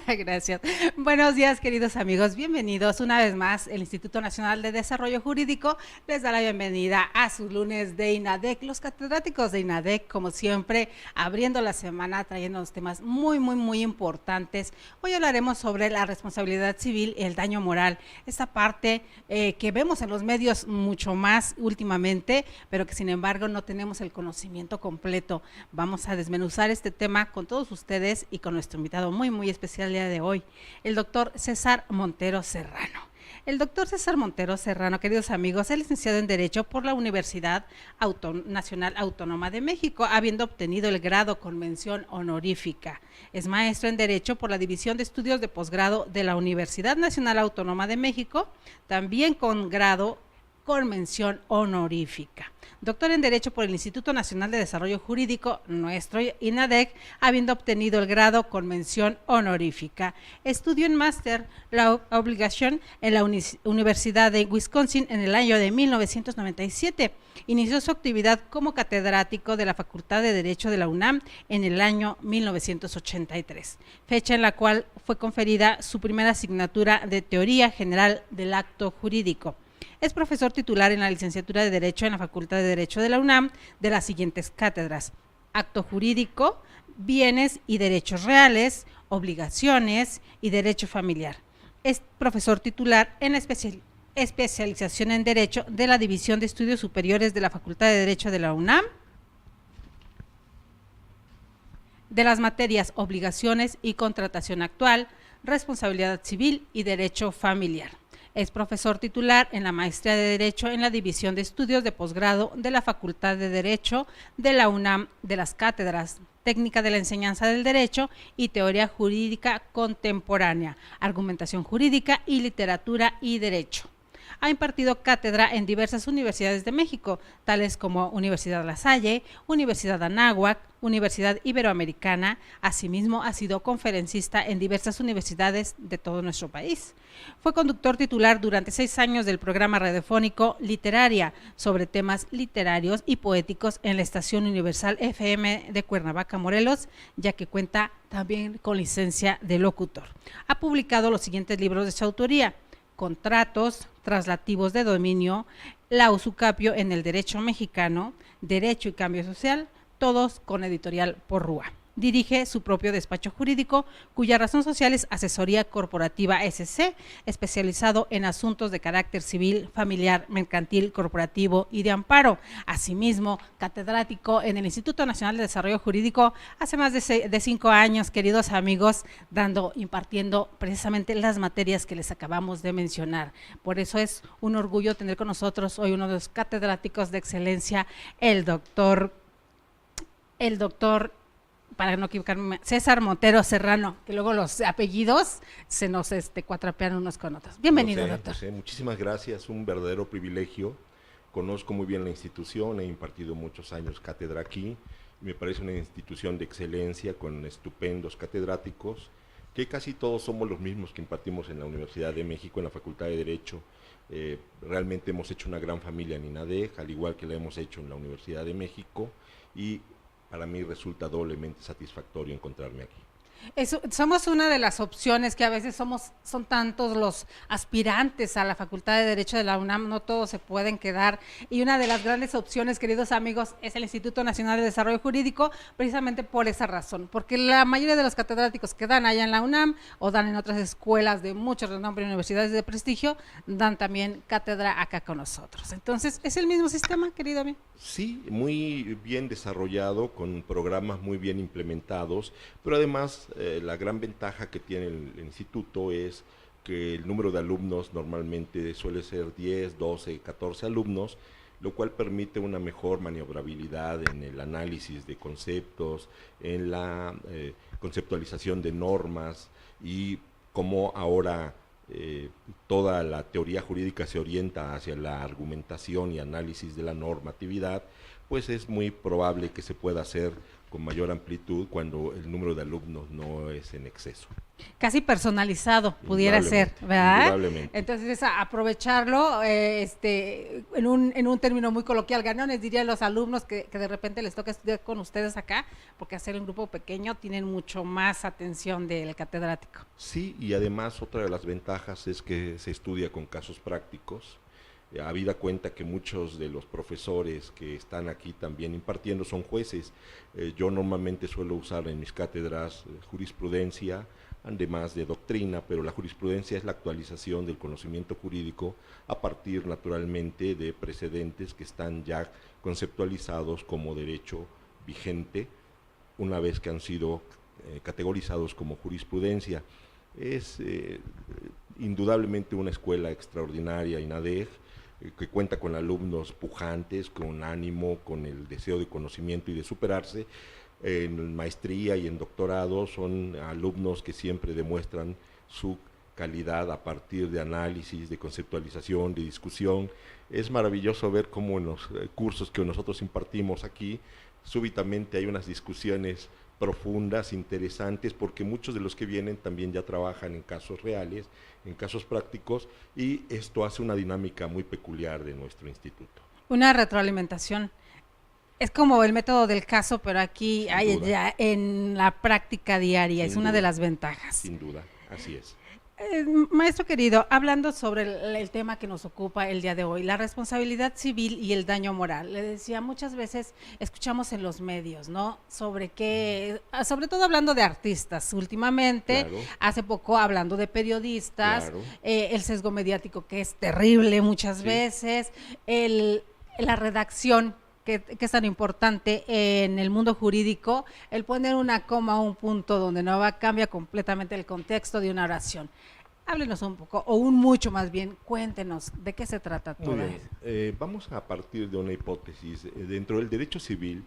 Gracias. Buenos días, queridos amigos. Bienvenidos una vez más. El Instituto Nacional de Desarrollo Jurídico les da la bienvenida a su lunes de INADEC. Los catedráticos de INADEC, como siempre, abriendo la semana, trayendo unos temas muy importantes. Hoy hablaremos sobre la responsabilidad civil y el daño moral. Esta parte que vemos en los medios mucho más últimamente, pero que sin embargo no tenemos el conocimiento completo. Vamos a desmenuzar este tema con todos ustedes y con nuestro invitado muy especial el día de hoy, el doctor César Montero Serrano. El doctor César Montero Serrano, queridos amigos, es licenciado en Derecho por la Universidad Nacional Autónoma de México, habiendo obtenido el grado con mención honorífica. Es maestro en Derecho por la División de Estudios de Posgrado de la Universidad Nacional Autónoma de México, también con grado con mención honorífica. Doctor en Derecho por el Instituto Nacional de Desarrollo Jurídico, nuestro INADEC, habiendo obtenido el grado con mención honorífica. Estudió en Master Law Obligation en la Universidad de Wisconsin en el año de 1997. Inició su actividad como catedrático de la Facultad de Derecho de la UNAM en el año 1983, fecha en la cual fue conferida su primera asignatura de Teoría General del Acto Jurídico. Es profesor titular en la licenciatura de Derecho en la Facultad de Derecho de la UNAM de las siguientes cátedras: Acto Jurídico, Bienes y Derechos Reales, Obligaciones y Derecho Familiar. Es profesor titular en la especialización en Derecho de la División de Estudios Superiores de la Facultad de Derecho de la UNAM, de las materias Obligaciones y Contratación Actual, Responsabilidad Civil y Derecho Familiar. Es profesor titular en la Maestría de Derecho en la División de Estudios de Posgrado de la Facultad de Derecho de la UNAM, de las cátedras Técnica de la Enseñanza del Derecho y Teoría Jurídica Contemporánea, Argumentación Jurídica y Literatura y Derecho. Ha impartido cátedra en diversas universidades de México, tales como Universidad La Salle, Universidad Anáhuac, Universidad Iberoamericana. Asimismo, ha sido conferencista en diversas universidades de todo nuestro país. Fue conductor titular durante 6 años del programa radiofónico Literaria sobre temas literarios y poéticos en la estación Universal FM de Cuernavaca, Morelos, ya que cuenta también con licencia de locutor. Ha publicado los siguientes libros de su autoría: Contratos, Traslativos de Dominio, La Usucapio en el Derecho Mexicano, Derecho y Cambio Social, todos con editorial Porrúa. Dirige su propio despacho jurídico, cuya razón social es Asesoría Corporativa SC, especializado en asuntos de carácter civil, familiar, mercantil, corporativo y de amparo. Asimismo, catedrático en el Instituto Nacional de Desarrollo Jurídico hace más de 5 años, queridos amigos, impartiendo precisamente las materias que les acabamos de mencionar. Por eso es un orgullo tener con nosotros hoy uno de los catedráticos de excelencia, el doctor, para no equivocarme, César Montero Serrano, que luego los apellidos se nos cuatrapean unos con otros. Bienvenido, doctor. Muchísimas gracias, un verdadero privilegio. Conozco muy bien la institución, he impartido muchos años cátedra aquí, me parece una institución de excelencia con estupendos catedráticos, que casi todos somos los mismos que impartimos en la Universidad de México, en la Facultad de Derecho. Realmente hemos hecho una gran familia en INADEC, al igual que la hemos hecho en la Universidad de México, y para mí resulta doblemente satisfactorio encontrarme aquí. Somos una de las opciones que a veces son tantos los aspirantes a la Facultad de Derecho de la UNAM, no todos se pueden quedar, y una de las grandes opciones, queridos amigos, es el Instituto Nacional de Desarrollo Jurídico, precisamente por esa razón, porque la mayoría de los catedráticos que dan allá en la UNAM o dan en otras escuelas de mucho renombre y universidades de prestigio, dan también cátedra acá con nosotros. Entonces, ¿es el mismo sistema, querido amigo? Sí, muy bien desarrollado, con programas muy bien implementados, pero además la gran ventaja que tiene el instituto es que el número de alumnos normalmente suele ser 10, 12, 14 alumnos, lo cual permite una mejor maniobrabilidad en el análisis de conceptos, en la conceptualización de normas, y como ahora toda la teoría jurídica se orienta hacia la argumentación y análisis de la normatividad, pues es muy probable que se pueda hacer con mayor amplitud cuando el número de alumnos no es en exceso. Casi personalizado pudiera ser, ¿verdad? Indudablemente. Entonces es aprovecharlo, en un término muy coloquial, ganones, dirían los alumnos que de repente les toca estudiar con ustedes acá, porque hacer un grupo pequeño tienen mucho más atención del catedrático. Sí, y además otra de las ventajas es que se estudia con casos prácticos. Habida cuenta que muchos de los profesores que están aquí también impartiendo son jueces. Yo normalmente suelo usar en mis cátedras jurisprudencia, además de doctrina, pero la jurisprudencia es la actualización del conocimiento jurídico a partir naturalmente de precedentes que están ya conceptualizados como derecho vigente una vez que han sido categorizados como jurisprudencia. Es indudablemente una escuela extraordinaria, INADEG, que cuenta con alumnos pujantes, con ánimo, con el deseo de conocimiento y de superarse. En maestría y en doctorado son alumnos que siempre demuestran su calidad a partir de análisis, de conceptualización, de discusión. Es maravilloso ver cómo en los cursos que nosotros impartimos aquí, súbitamente hay unas discusiones profundas, interesantes, porque muchos de los que vienen también ya trabajan en casos reales, en casos prácticos, y esto hace una dinámica muy peculiar de nuestro instituto. Una retroalimentación. Es como el método del caso, pero aquí hay ya en la práctica diaria, es una de las ventajas. Sin duda, así es. Maestro querido, hablando sobre el tema que nos ocupa el día de hoy, la responsabilidad civil y el daño moral. Le decía, muchas veces escuchamos en los medios, ¿no? Sobre todo hablando de artistas, últimamente, claro. Hace poco hablando de periodistas, claro. El sesgo mediático que es terrible muchas veces, la redacción que es tan importante en el mundo jurídico, el poner una coma o un punto donde no va, cambia completamente el contexto de una oración. Háblenos un poco, o mucho más bien, cuéntenos, ¿de qué se trata todo esto? Vamos a partir de una hipótesis. Dentro del derecho civil,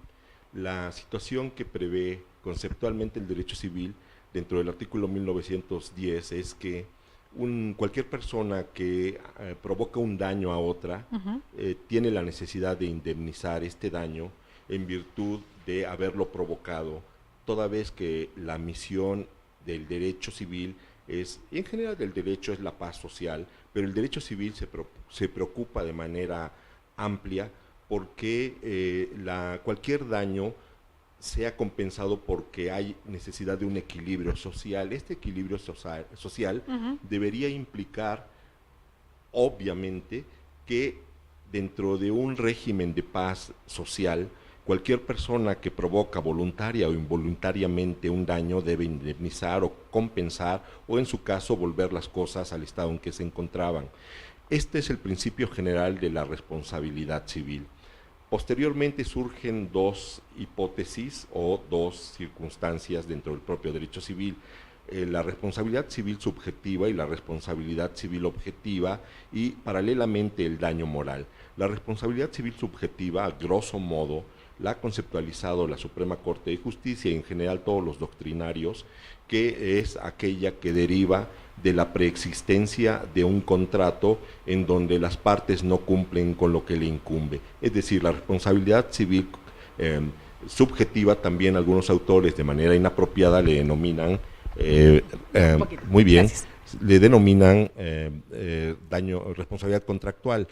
la situación que prevé conceptualmente el derecho civil, dentro del artículo 1910, es que cualquier persona que provoca un daño a otra tiene la necesidad de indemnizar este daño en virtud de haberlo provocado, toda vez que la misión del derecho civil es, y en general del derecho es la paz social, pero el derecho civil se preocupa de manera amplia porque cualquier daño sea compensado porque hay necesidad de un equilibrio social. Este equilibrio social debería implicar, obviamente, que dentro de un régimen de paz social, cualquier persona que provoca voluntaria o involuntariamente un daño debe indemnizar o compensar, o en su caso volver las cosas al estado en que se encontraban. Este es el principio general de la responsabilidad civil. Posteriormente surgen dos hipótesis o dos circunstancias dentro del propio derecho civil, la responsabilidad civil subjetiva y la responsabilidad civil objetiva, y paralelamente el daño moral. La responsabilidad civil subjetiva, a grosso modo, la ha conceptualizado la Suprema Corte de Justicia y en general todos los doctrinarios, que es aquella que deriva de la preexistencia de un contrato en donde las partes no cumplen con lo que le incumbe. Es decir, la responsabilidad civil subjetiva, también algunos autores de manera inapropiada le denominan, muy bien, gracias, le denominan responsabilidad contractual.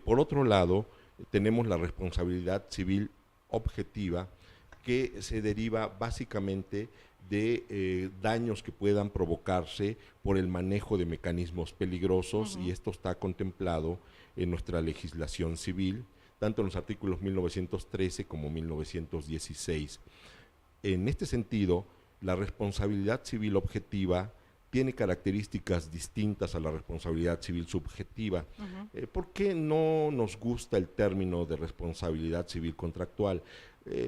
Por otro lado, tenemos la responsabilidad civil objetiva, que se deriva básicamente de daños que puedan provocarse por el manejo de mecanismos peligrosos, y esto está contemplado en nuestra legislación civil, tanto en los artículos 1913 como 1916. En este sentido, la responsabilidad civil objetiva tiene características distintas a la responsabilidad civil subjetiva. ¿Por qué no nos gusta el término de responsabilidad civil contractual?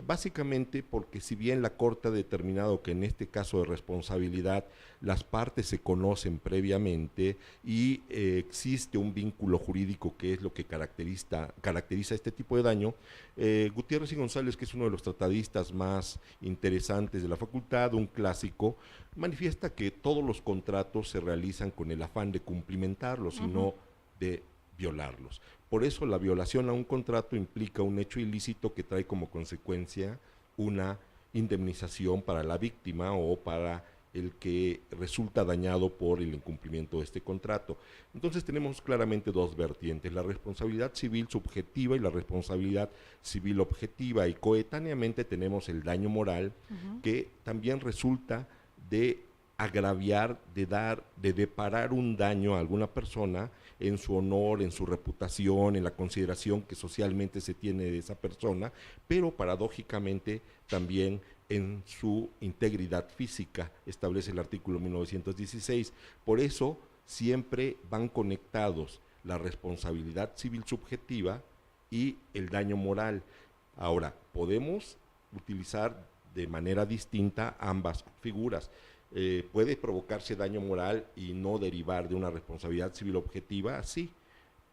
Básicamente porque si bien la Corte ha determinado que en este caso de responsabilidad las partes se conocen previamente y existe un vínculo jurídico que es lo que caracteriza este tipo de daño, Gutiérrez y González, que es uno de los tratadistas más interesantes de la facultad, un clásico, manifiesta que todos los contratos se realizan con el afán de cumplimentarlos y no de violarlos. Por eso la violación a un contrato implica un hecho ilícito que trae como consecuencia una indemnización para la víctima o para el que resulta dañado por el incumplimiento de este contrato. Entonces tenemos claramente dos vertientes, la responsabilidad civil subjetiva y la responsabilidad civil objetiva, y coetáneamente tenemos el daño moral, que también resulta de agraviar, de deparar un daño a alguna persona en su honor, en su reputación, en la consideración que socialmente se tiene de esa persona, pero paradójicamente también en su integridad física, establece el artículo 1916. Por eso siempre van conectados la responsabilidad civil subjetiva y el daño moral. Ahora, podemos utilizar de manera distinta ambas figuras. ¿Puede provocarse daño moral y no derivar de una responsabilidad civil objetiva? Sí,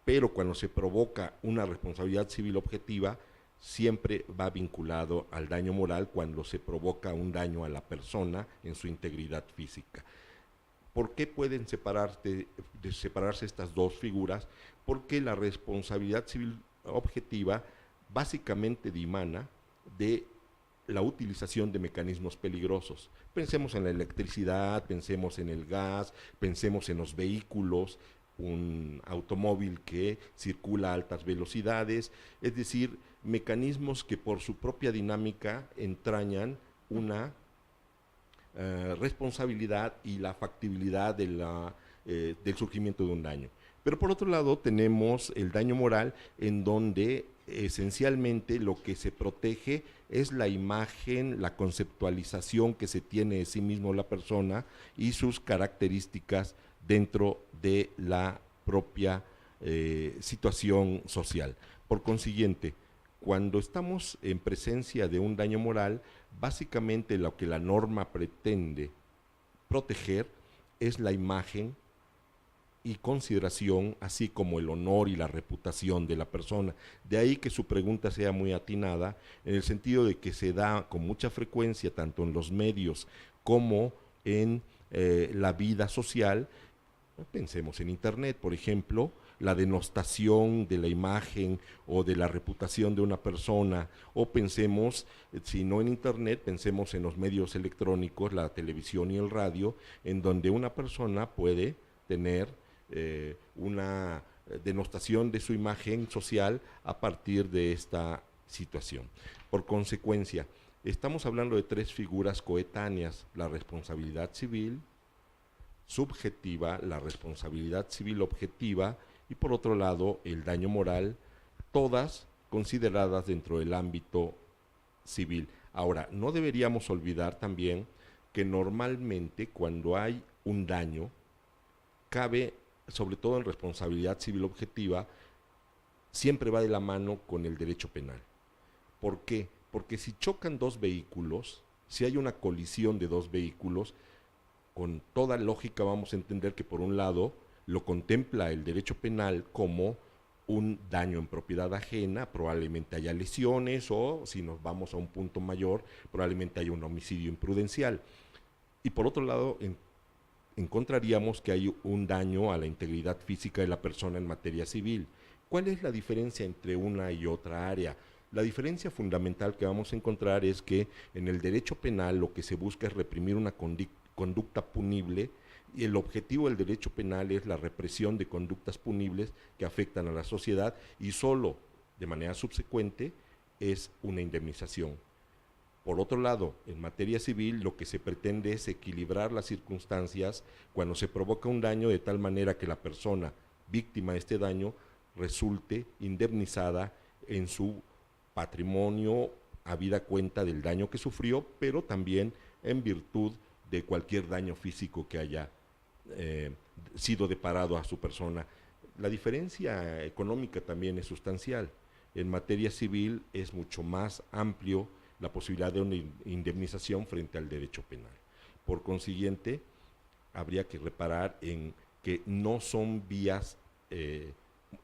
pero cuando se provoca una responsabilidad civil objetiva, siempre va vinculado al daño moral cuando se provoca un daño a la persona en su integridad física. ¿Por qué pueden separarse estas dos figuras? Porque la responsabilidad civil objetiva básicamente dimana de la utilización de mecanismos peligrosos. Pensemos en la electricidad, pensemos en el gas, pensemos en los vehículos, un automóvil que circula a altas velocidades, es decir, mecanismos que por su propia dinámica entrañan una responsabilidad y la factibilidad del surgimiento de un daño. Pero por otro lado tenemos el daño moral, en donde esencialmente lo que se protege es la imagen, la conceptualización que se tiene de sí mismo la persona y sus características dentro de la propia situación social. Por consiguiente, cuando estamos en presencia de un daño moral, básicamente lo que la norma pretende proteger es la imagen y consideración, así como el honor y la reputación de la persona. De ahí que su pregunta sea muy atinada, en el sentido de que se da con mucha frecuencia, tanto en los medios como en la vida social. Pensemos en Internet, por ejemplo, la denostación de la imagen o de la reputación de una persona, o pensemos, si no en Internet, pensemos en los medios electrónicos, la televisión y el radio, en donde una persona puede tener una denostación de su imagen social a partir de esta situación. Por consecuencia, estamos hablando de tres figuras coetáneas: la responsabilidad civil subjetiva, la responsabilidad civil objetiva y por otro lado el daño moral, todas consideradas dentro del ámbito civil. Ahora, no deberíamos olvidar también que normalmente cuando hay un daño, cabe, sobre todo en responsabilidad civil objetiva, siempre va de la mano con el derecho penal. ¿Por qué? Porque si chocan dos vehículos, si hay una colisión de dos vehículos, con toda lógica vamos a entender que por un lado lo contempla el derecho penal como un daño en propiedad ajena, probablemente haya lesiones, o si nos vamos a un punto mayor, probablemente haya un homicidio imprudencial. Y por otro lado, encontraríamos que hay un daño a la integridad física de la persona en materia civil. ¿Cuál es la diferencia entre una y otra área? La diferencia fundamental que vamos a encontrar es que en el derecho penal lo que se busca es reprimir una conducta punible, y el objetivo del derecho penal es la represión de conductas punibles que afectan a la sociedad, y solo de manera subsecuente es una indemnización. Por otro lado, en materia civil lo que se pretende es equilibrar las circunstancias cuando se provoca un daño, de tal manera que la persona víctima de este daño resulte indemnizada en su patrimonio, habida cuenta del daño que sufrió, pero también en virtud de cualquier daño físico que haya sido deparado a su persona. La diferencia económica también es sustancial. En materia civil es mucho más amplio la posibilidad de una indemnización frente al derecho penal. Por consiguiente, habría que reparar en que no son vías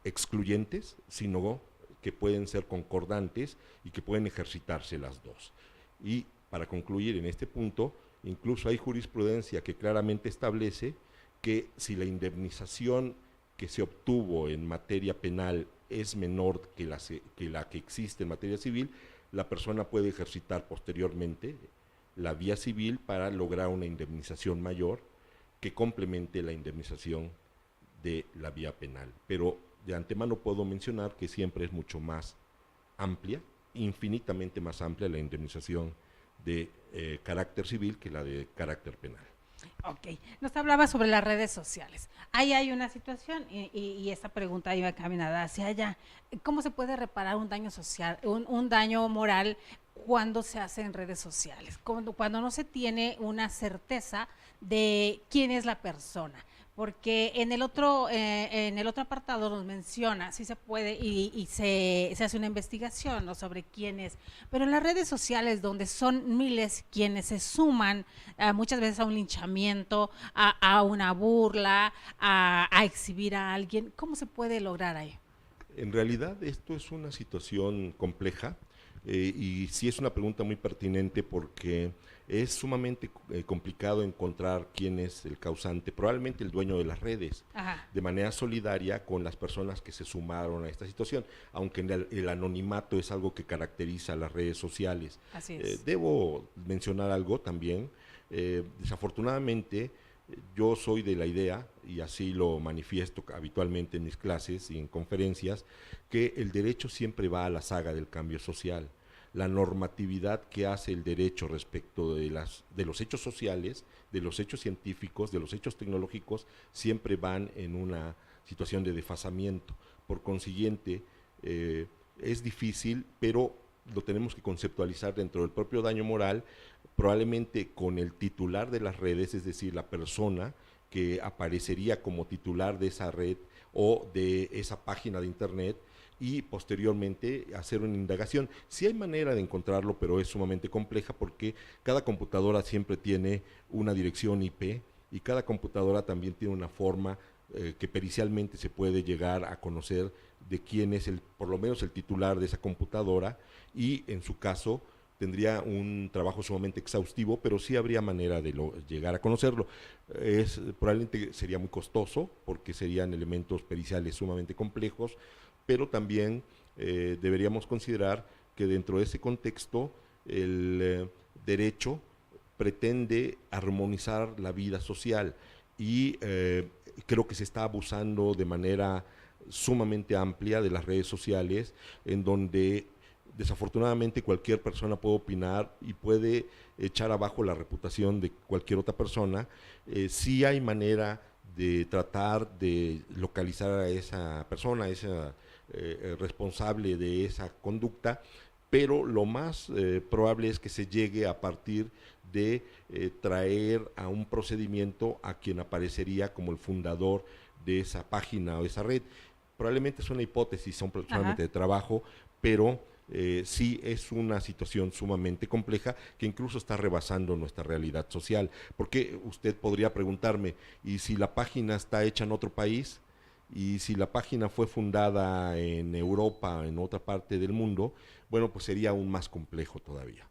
excluyentes, sino que pueden ser concordantes y que pueden ejercitarse las dos. Y para concluir en este punto, incluso hay jurisprudencia que claramente establece que si la indemnización que se obtuvo en materia penal es menor que la que existe en materia civil, la persona puede ejercitar posteriormente la vía civil para lograr una indemnización mayor que complemente la indemnización de la vía penal. Pero de antemano puedo mencionar que siempre es mucho más amplia, infinitamente más amplia la indemnización de carácter civil que la de carácter penal. Ok, nos hablaba sobre las redes sociales. Ahí hay una situación y esta pregunta iba caminada hacia allá. ¿Cómo se puede reparar un daño social, un daño moral cuando se hace en redes sociales? Cuando no se tiene una certeza de quién es la persona. Porque en el otro apartado nos menciona si se puede y se hace una investigación, ¿no?, sobre quién es, pero en las redes sociales donde son miles quienes se suman muchas veces a un linchamiento, a una burla, a exhibir a alguien, ¿cómo se puede lograr ahí? En realidad esto es una situación compleja y sí es una pregunta muy pertinente porque es sumamente complicado encontrar quién es el causante, probablemente el dueño de las redes, Ajá. de manera solidaria con las personas que se sumaron a esta situación, aunque el anonimato es algo que caracteriza a las redes sociales. Así es. Debo mencionar algo también, desafortunadamente yo soy de la idea, y así lo manifiesto habitualmente en mis clases y en conferencias, que el derecho siempre va a la saga del cambio social. La normatividad que hace el derecho respecto de los hechos sociales, de los hechos científicos, de los hechos tecnológicos, siempre van en una situación de desfasamiento. Por consiguiente, es difícil, pero lo tenemos que conceptualizar dentro del propio daño moral, probablemente con el titular de las redes, es decir, la persona que aparecería como titular de esa red o de esa página de internet, y posteriormente hacer una indagación. Sí hay manera de encontrarlo, pero es sumamente compleja porque cada computadora siempre tiene una dirección IP y cada computadora también tiene una forma que pericialmente se puede llegar a conocer de quién es por lo menos el titular de esa computadora, y en su caso tendría un trabajo sumamente exhaustivo, pero sí habría manera de llegar a conocerlo. Probablemente sería muy costoso porque serían elementos periciales sumamente complejos, pero también deberíamos considerar que dentro de ese contexto el derecho pretende armonizar la vida social y creo que se está abusando de manera sumamente amplia de las redes sociales, en donde desafortunadamente cualquier persona puede opinar y puede echar abajo la reputación de cualquier otra persona. Sí hay manera de tratar de localizar a esa persona, a esa responsable de esa conducta, pero lo más probable es que se llegue a partir de traer a un procedimiento a quien aparecería como el fundador de esa página o esa red. Probablemente es una hipótesis, son personalmente de trabajo, pero sí es una situación sumamente compleja que incluso está rebasando nuestra realidad social. Porque usted podría preguntarme, ¿y si la página está hecha en otro país? Y si la página fue fundada en Europa, en otra parte del mundo, bueno, pues sería aún más complejo todavía.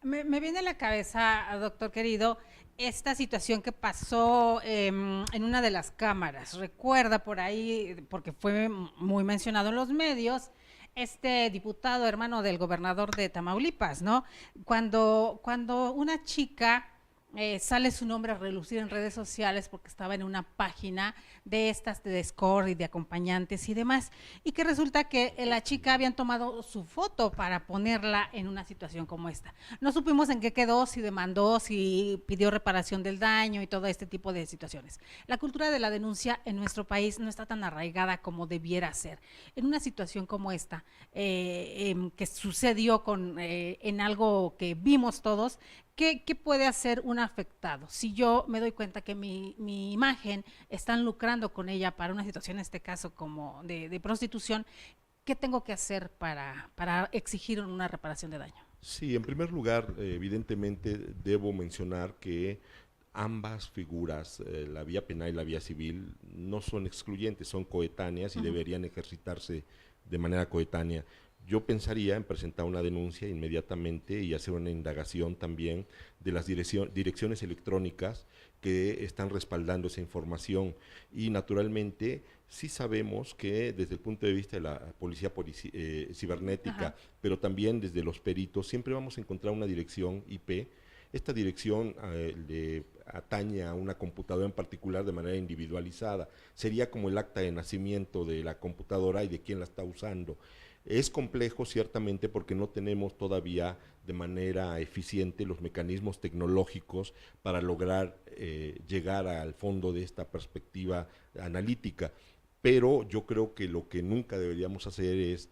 Me viene a la cabeza, doctor querido, esta situación que pasó en una de las cámaras. Recuerda por ahí, porque fue muy mencionado en los medios, este diputado hermano del gobernador de Tamaulipas, ¿no? Cuando una chica sale su nombre a relucir en redes sociales porque estaba en una página de estas de Discord y de acompañantes y demás, y que resulta que la chica habían tomado su foto para ponerla en una situación como esta. No supimos en qué quedó, si demandó, si pidió reparación del daño y todo este tipo de situaciones. La cultura de la denuncia en nuestro país no está tan arraigada como debiera ser. En una situación como esta, que sucedió en algo que vimos todos, ¿qué puede hacer un afectado? Si yo me doy cuenta que mi imagen están lucrando con ella para una situación, en este caso como de prostitución, ¿qué tengo que hacer para exigir una reparación de daño? Sí, en primer lugar, evidentemente debo mencionar que ambas figuras, la vía penal y la vía civil, no son excluyentes, son coetáneas y deberían ejercitarse de manera coetánea. yo pensaría en presentar una denuncia inmediatamente y hacer una indagación también de las direcciones electrónicas que están respaldando esa información. Y naturalmente sí sabemos que desde el punto de vista de la policía cibernética, Ajá. pero también desde los peritos, siempre vamos a encontrar una dirección IP. Esta dirección le atañe a una computadora en particular de manera individualizada. Sería como el acta de nacimiento de la computadora y de quién la está usando. Es complejo ciertamente porque no tenemos todavía de manera eficiente los mecanismos tecnológicos para lograr llegar al fondo de esta perspectiva analítica, pero yo creo que lo que nunca deberíamos hacer es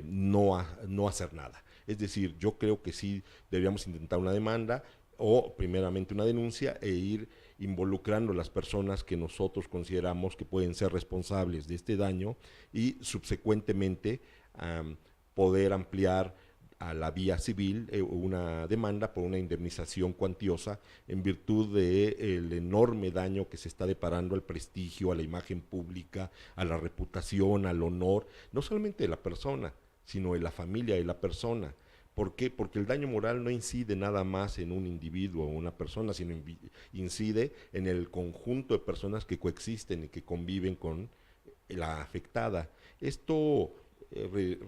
no hacer nada. Es decir, yo creo que sí deberíamos intentar una demanda o primeramente una denuncia e ir involucrando a las personas que nosotros consideramos que pueden ser responsables de este daño y subsecuentemente poder ampliar a la vía civil una demanda por una indemnización cuantiosa en virtud del enorme daño que se está deparando al prestigio, a la imagen pública, a la reputación, al honor, no solamente de la persona, sino de la familia de la persona. ¿Por qué? Porque el daño moral no incide nada más en un individuo o una persona, sino incide en el conjunto de personas que coexisten y que conviven con la afectada. Esto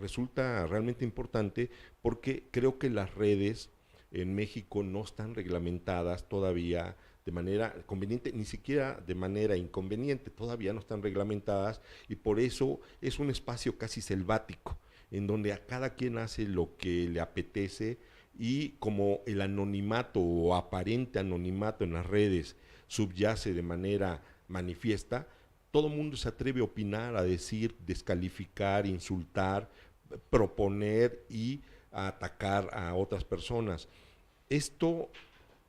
resulta realmente importante porque creo que las redes en México no están reglamentadas todavía de manera conveniente, ni siquiera de manera inconveniente, todavía no están reglamentadas y por eso es un espacio casi selvático, en donde a cada quien hace lo que le apetece y como el anonimato o aparente anonimato en las redes subyace de manera manifiesta, todo el mundo se atreve a opinar, a decir, descalificar, insultar, proponer y a atacar a otras personas. Esto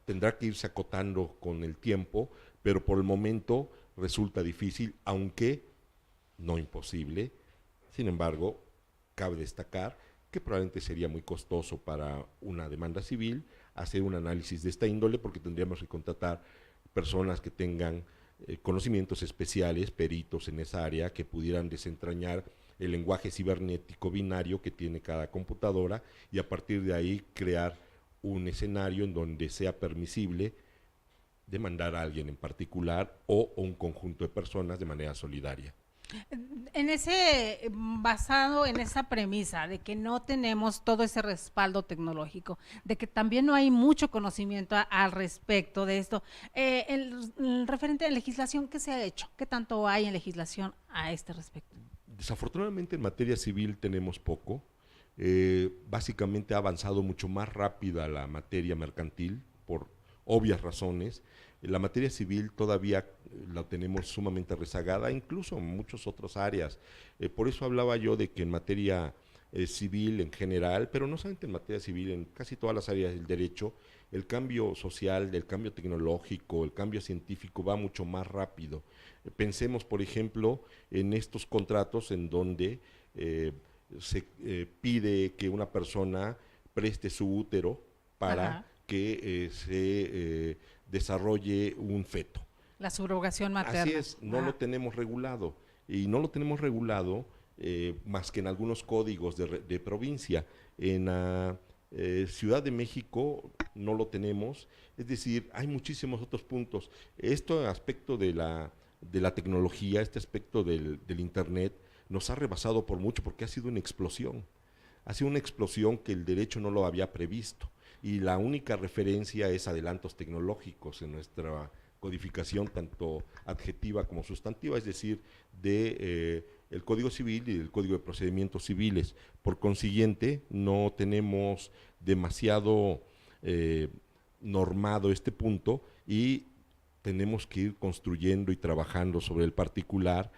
tendrá que irse acotando con el tiempo, pero por el momento resulta difícil, aunque no imposible. Sin embargo, cabe destacar que probablemente sería muy costoso para una demanda civil hacer un análisis de esta índole porque tendríamos que contratar personas que tengan conocimientos especiales, peritos en esa área que pudieran desentrañar el lenguaje cibernético binario que tiene cada computadora y a partir de ahí crear un escenario en donde sea permisible demandar a alguien en particular o un conjunto de personas de manera solidaria. Basado en esa premisa de que no tenemos todo ese respaldo tecnológico, de que también no hay mucho conocimiento al respecto de esto, el referente de legislación, ¿qué se ha hecho? ¿Qué tanto hay en legislación a este respecto? Desafortunadamente en materia civil tenemos poco. Básicamente ha avanzado mucho más rápida la materia mercantil por obvias razones. La materia civil todavía la tenemos sumamente rezagada, incluso en muchas otras áreas. Por eso hablaba yo de que en materia civil en general, pero no solamente en materia civil, en casi todas las áreas del derecho, el cambio social, el cambio tecnológico, el cambio científico va mucho más rápido. Pensemos, por ejemplo, en estos contratos en donde se pide que una persona preste su útero para Ajá. que se desarrolle un feto. La subrogación materna. Así es, no lo tenemos regulado y no lo tenemos regulado más que en algunos códigos de provincia. En la Ciudad de México no lo tenemos, es decir, hay muchísimos otros puntos. Este aspecto de la tecnología, este aspecto del Internet, nos ha rebasado por mucho porque ha sido una explosión. Ha sido una explosión que el derecho no lo había previsto y la única referencia es adelantos tecnológicos en nuestra codificación tanto adjetiva como sustantiva, es decir, de el Código Civil y del Código de Procedimientos Civiles. Por consiguiente, no tenemos demasiado normado este punto y tenemos que ir construyendo y trabajando sobre el particular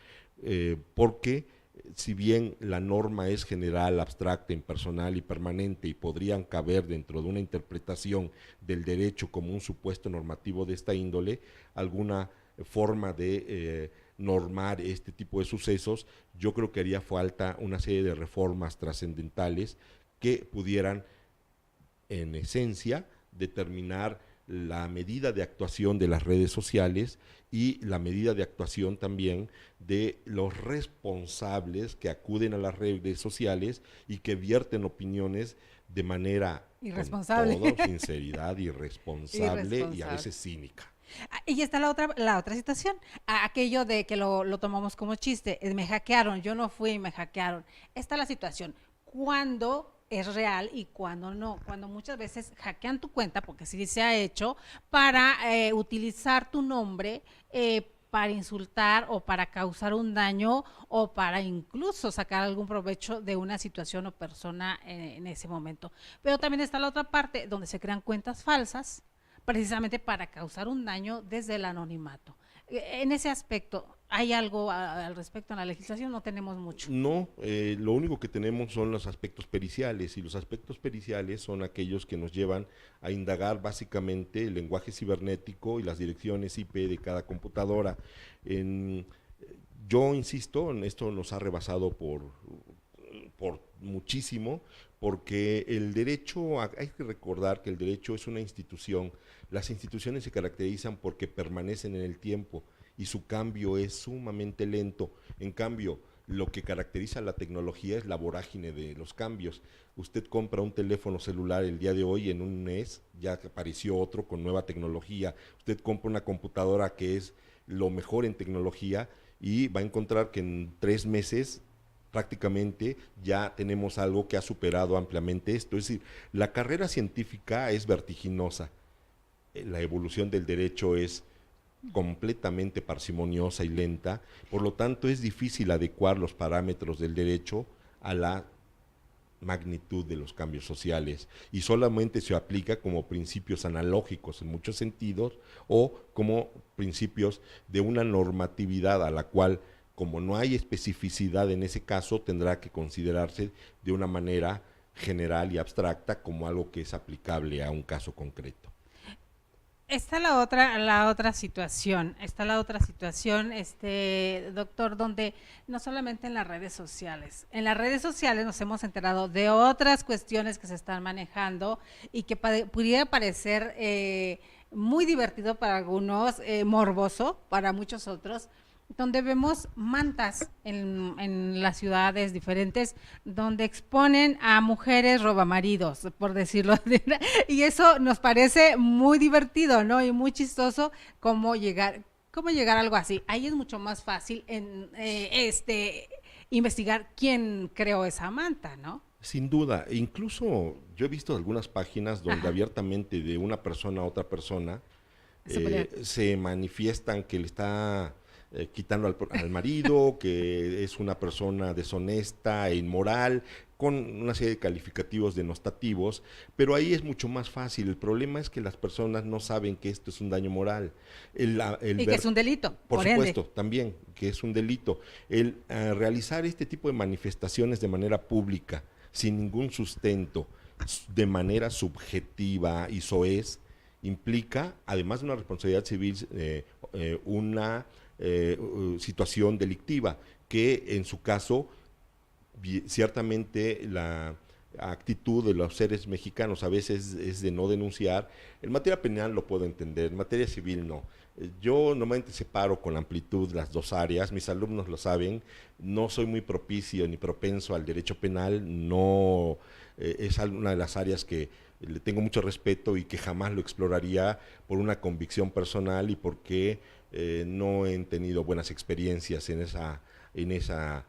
porque si bien la norma es general, abstracta, impersonal y permanente y podrían caber dentro de una interpretación del derecho como un supuesto normativo de esta índole, alguna forma de normar este tipo de sucesos, yo creo que haría falta una serie de reformas trascendentales que pudieran, en esencia, determinar la medida de actuación de las redes sociales y la medida de actuación también de los responsables que acuden a las redes sociales y que vierten opiniones de manera irresponsable, con toda sinceridad, irresponsable y a veces cínica. Y está la otra situación, aquello de que lo tomamos como chiste, me hackearon, yo no fui y me hackearon. Está la situación, cuando es real y cuando no, cuando muchas veces hackean tu cuenta, porque sí se ha hecho, para utilizar tu nombre para insultar o para causar un daño o para incluso sacar algún provecho de una situación o persona en ese momento. Pero también está la otra parte donde se crean cuentas falsas precisamente para causar un daño desde el anonimato. En ese aspecto, ¿hay algo al respecto en la legislación? No tenemos mucho. No, lo único que tenemos son los aspectos periciales, y los aspectos periciales son aquellos que nos llevan a indagar básicamente el lenguaje cibernético y las direcciones IP de cada computadora. Yo insisto, en esto nos ha rebasado por muchísimo, porque el derecho, hay que recordar que el derecho es una institución. Las instituciones se caracterizan porque permanecen en el tiempo y su cambio es sumamente lento. En cambio, lo que caracteriza a la tecnología es la vorágine de los cambios. Usted compra un teléfono celular el día de hoy, en un mes ya apareció otro con nueva tecnología. Usted compra una computadora que es lo mejor en tecnología y va a encontrar que en 3 meses prácticamente ya tenemos algo que ha superado ampliamente esto. Es decir, la carrera científica es vertiginosa, la evolución del derecho es completamente parsimoniosa y lenta, por lo tanto es difícil adecuar los parámetros del derecho a la magnitud de los cambios sociales, y solamente se aplica como principios analógicos en muchos sentidos o como principios de una normatividad a la cual, como no hay especificidad en ese caso, tendrá que considerarse de una manera general y abstracta como algo que es aplicable a un caso concreto. Está la otra situación, doctor, donde no solamente en las redes sociales nos hemos enterado de otras cuestiones que se están manejando y que pudiera parecer muy divertido para algunos, morboso para muchos otros, donde vemos mantas en las ciudades diferentes, donde exponen a mujeres robamaridos, por decirlo así, y eso nos parece muy divertido, ¿no? Y muy chistoso cómo llegar a algo así. Ahí es mucho más fácil investigar quién creó esa manta, ¿no? Sin duda, incluso yo he visto algunas páginas donde abiertamente de una persona a otra persona se manifiestan que le está quitando al marido, que es una persona deshonesta e inmoral, con una serie de calificativos denostativos, pero ahí es mucho más fácil. El problema es que las personas no saben que esto es un daño moral. Y que es un delito. Por supuesto, también, que es un delito. El realizar este tipo de manifestaciones de manera pública, sin ningún sustento, de manera subjetiva y soez, implica, además de una responsabilidad civil, una situación delictiva, que en su caso ciertamente la actitud de los seres mexicanos a veces es de no denunciar. En materia penal lo puedo entender, en materia civil no. Yo normalmente separo con amplitud las dos áreas, mis alumnos lo saben, no soy muy propicio ni propenso al derecho penal, no es una de las áreas que le tengo mucho respeto y que jamás lo exploraría por una convicción personal y porque no he tenido buenas experiencias en esa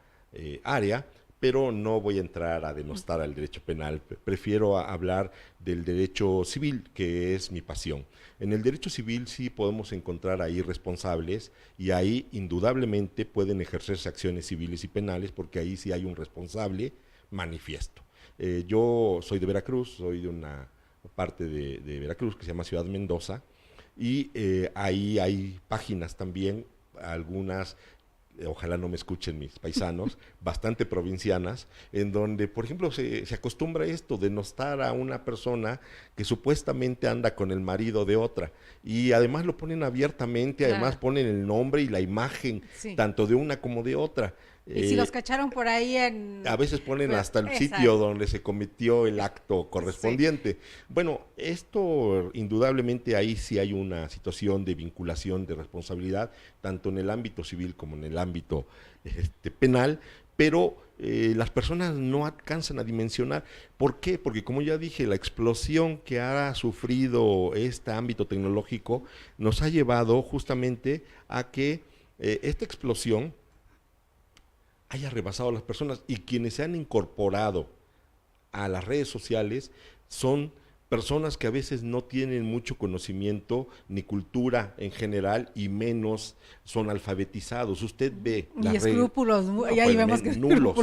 área, pero no voy a entrar a denostar al derecho penal. Prefiero hablar del derecho civil, que es mi pasión. En el derecho civil sí podemos encontrar ahí responsables, y ahí indudablemente pueden ejercerse acciones civiles y penales, porque ahí sí hay un responsable manifiesto. Yo soy de Veracruz, soy de una parte de Veracruz que se llama Ciudad Mendoza, y ahí hay páginas también, algunas, ojalá no me escuchen mis paisanos, bastante provincianas, en donde, por ejemplo, se acostumbra esto, denostar a una persona que supuestamente anda con el marido de otra, y además lo ponen abiertamente, además ponen el nombre y la imagen, tanto de una como de otra. Y si los cacharon por ahí en... A veces ponen hasta el Exacto. sitio donde se cometió el acto correspondiente. Sí. Bueno, esto indudablemente ahí sí hay una situación de vinculación de responsabilidad, tanto en el ámbito civil como en el ámbito penal, pero las personas no alcanzan a dimensionar. ¿Por qué? Porque como ya dije, la explosión que ha sufrido este ámbito tecnológico nos ha llevado justamente a que esta explosión haya rebasado a las personas, y quienes se han incorporado a las redes sociales son personas que a veces no tienen mucho conocimiento ni cultura en general, y menos son alfabetizados. Usted ve y escrúpulos, no, y ahí vemos que nulos.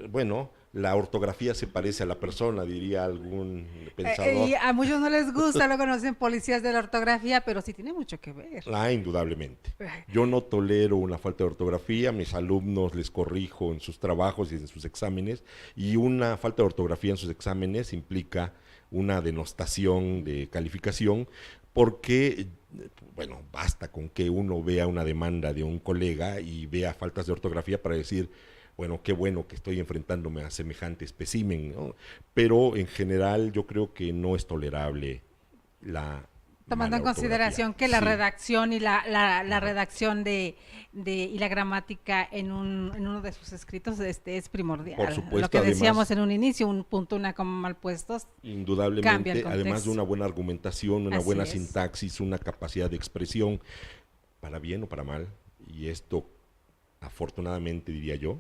Bueno, la ortografía se parece a la persona, diría algún pensador. Y a muchos no les gusta, lo conocen policías de la ortografía, pero sí tiene mucho que ver. Indudablemente. Yo no tolero una falta de ortografía, a mis alumnos les corrijo en sus trabajos y en sus exámenes, y una falta de ortografía en sus exámenes implica una denostación de calificación, porque, bueno, basta con que uno vea una demanda de un colega y vea faltas de ortografía para decir, bueno, qué bueno que estoy enfrentándome a semejante espécimen, ¿no? Pero en general yo creo que no es tolerable la tomando en consideración que la redacción y la redacción y la gramática en uno de sus escritos es primordial. Por supuesto. Lo que decíamos en un inicio, un punto, una coma mal puestos. Indudablemente, además de una buena argumentación, una buena sintaxis, una capacidad de expresión, para bien o para mal, y esto afortunadamente diría yo,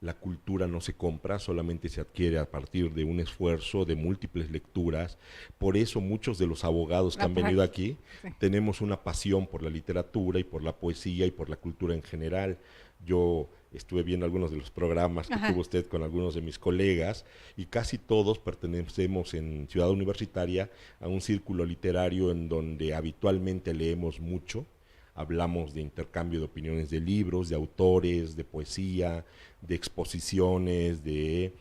la cultura no se compra, solamente se adquiere a partir de un esfuerzo, de múltiples lecturas. Por eso muchos de los abogados que han venido aquí tenemos una pasión por la literatura y por la poesía y por la cultura en general. Yo estuve viendo algunos de los programas que tuvo usted con algunos de mis colegas, y casi todos pertenecemos en Ciudad Universitaria a un círculo literario en donde habitualmente leemos mucho. Hablamos de intercambio de opiniones de libros, de autores, de poesía, de exposiciones, de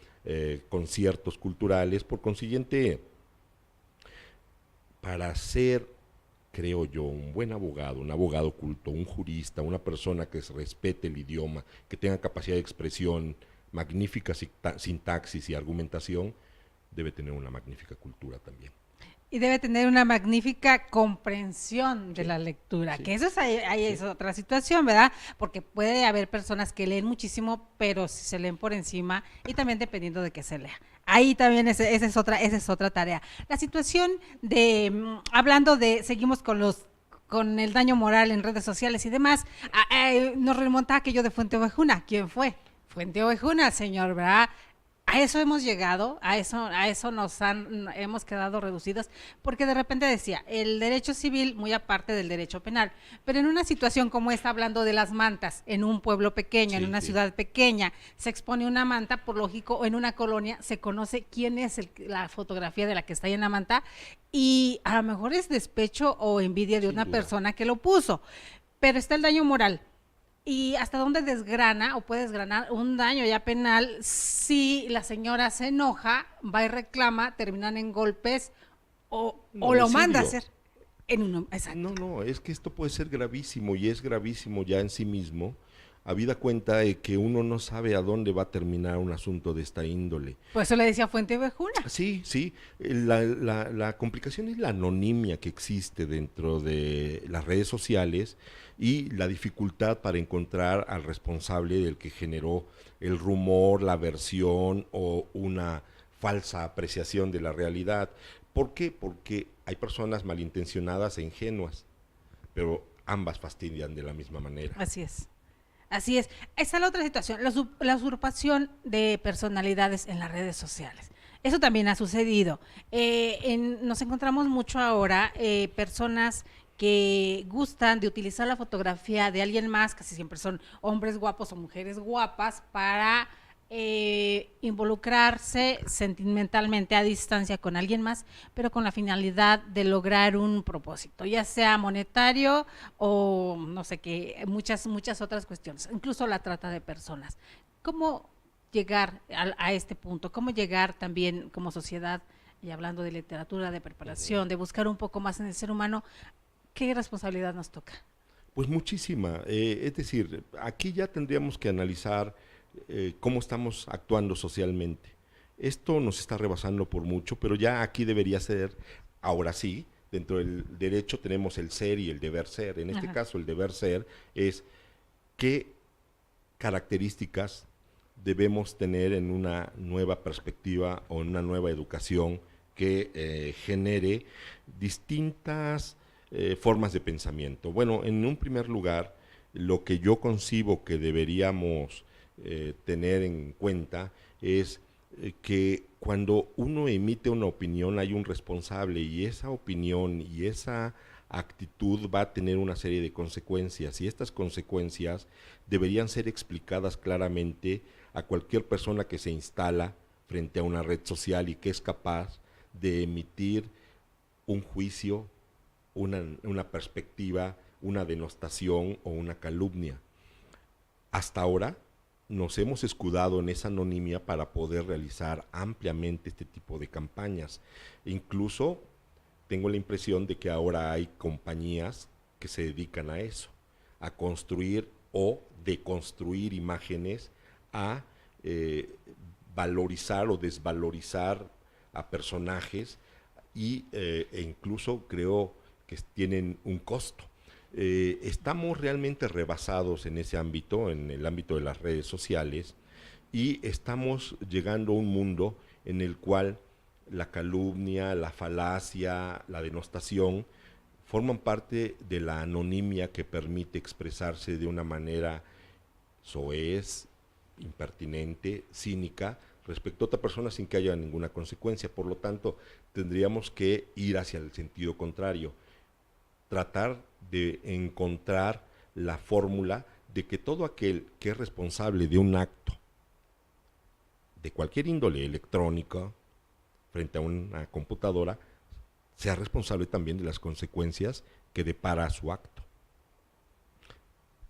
conciertos culturales. Por consiguiente, para ser, creo yo, un buen abogado, un abogado culto, un jurista, una persona que respete el idioma, que tenga capacidad de expresión, magnífica sintaxis y argumentación, debe tener una magnífica cultura también. Y debe tener una magnífica comprensión de la lectura, que eso es otra situación, ¿verdad? Porque puede haber personas que leen muchísimo, pero si se leen por encima, y también dependiendo de qué se lea. Ahí también esa es otra tarea. La situación seguimos con el daño moral en redes sociales y demás, nos remonta a aquello de Fuente Ovejuna. ¿Quién fue? Fuente Ovejuna, señor, ¿verdad? A eso hemos llegado, a eso hemos quedado reducidos, porque de repente decía, el derecho civil muy aparte del derecho penal, pero en una situación como esta, hablando de las mantas, en un pueblo pequeño, en una ciudad pequeña, se expone una manta, por lógico, o en una colonia, se conoce quién es la fotografía de la que está ahí en la manta, y a lo mejor es despecho o envidia de una persona que lo puso, pero está el daño moral. ¿Y hasta dónde desgrana o puede desgranar un daño ya penal si la señora se enoja, va y reclama, terminan en golpes o lo manda a hacer? No, es que esto puede ser gravísimo, y es gravísimo ya en sí mismo, habida cuenta de que uno no sabe a dónde va a terminar un asunto de esta índole. Por eso le decía Fuente Ovejuna. Sí, la complicación es la anonimia que existe dentro de las redes sociales, y la dificultad para encontrar al responsable del que generó el rumor, la versión o una falsa apreciación de la realidad. ¿Por qué? Porque hay personas malintencionadas e ingenuas, pero ambas fastidian de la misma manera. Así es. Así es. Esa es la otra situación, la usurpación de personalidades en las redes sociales. Eso también ha sucedido. Nos encontramos mucho ahora personas que gustan de utilizar la fotografía de alguien más, casi siempre son hombres guapos o mujeres guapas, para involucrarse sentimentalmente a distancia con alguien más, pero con la finalidad de lograr un propósito, ya sea monetario o no sé qué, muchas otras cuestiones, incluso la trata de personas. ¿Cómo llegar a este punto? ¿Cómo llegar también como sociedad, y hablando de literatura, de preparación, de buscar un poco más en el ser humano, qué responsabilidad nos toca? Pues muchísima. Es decir, aquí ya tendríamos que analizar cómo estamos actuando socialmente. Esto nos está rebasando por mucho, pero ya aquí debería ser, ahora sí, dentro del derecho tenemos el ser y el deber ser. En este Ajá. caso, el deber ser es qué características debemos tener en una nueva perspectiva o en una nueva educación que genere distintas formas de pensamiento. Bueno, en un primer lugar, lo que yo concibo que deberíamos tener en cuenta es que cuando uno emite una opinión hay un responsable y esa opinión y esa actitud va a tener una serie de consecuencias y estas consecuencias deberían ser explicadas claramente a cualquier persona que se instala frente a una red social y que es capaz de emitir un juicio, una perspectiva, una denostación o una calumnia. Hasta ahora nos hemos escudado en esa anonimia para poder realizar ampliamente este tipo de campañas. Incluso tengo la impresión de que ahora hay compañías que se dedican a eso, a construir o deconstruir imágenes, a valorizar o desvalorizar a personajes e incluso creo que tienen un costo. Estamos realmente rebasados en ese ámbito, en el ámbito de las redes sociales, y estamos llegando a un mundo en el cual la calumnia, la falacia, la denostación forman parte de la anonimia que permite expresarse de una manera soez, impertinente, cínica, respecto a otra persona sin que haya ninguna consecuencia. Por lo tanto, tendríamos que ir hacia el sentido contrario, tratar de encontrar la fórmula de que todo aquel que es responsable de un acto de cualquier índole electrónica frente a una computadora sea responsable también de las consecuencias que depara su acto.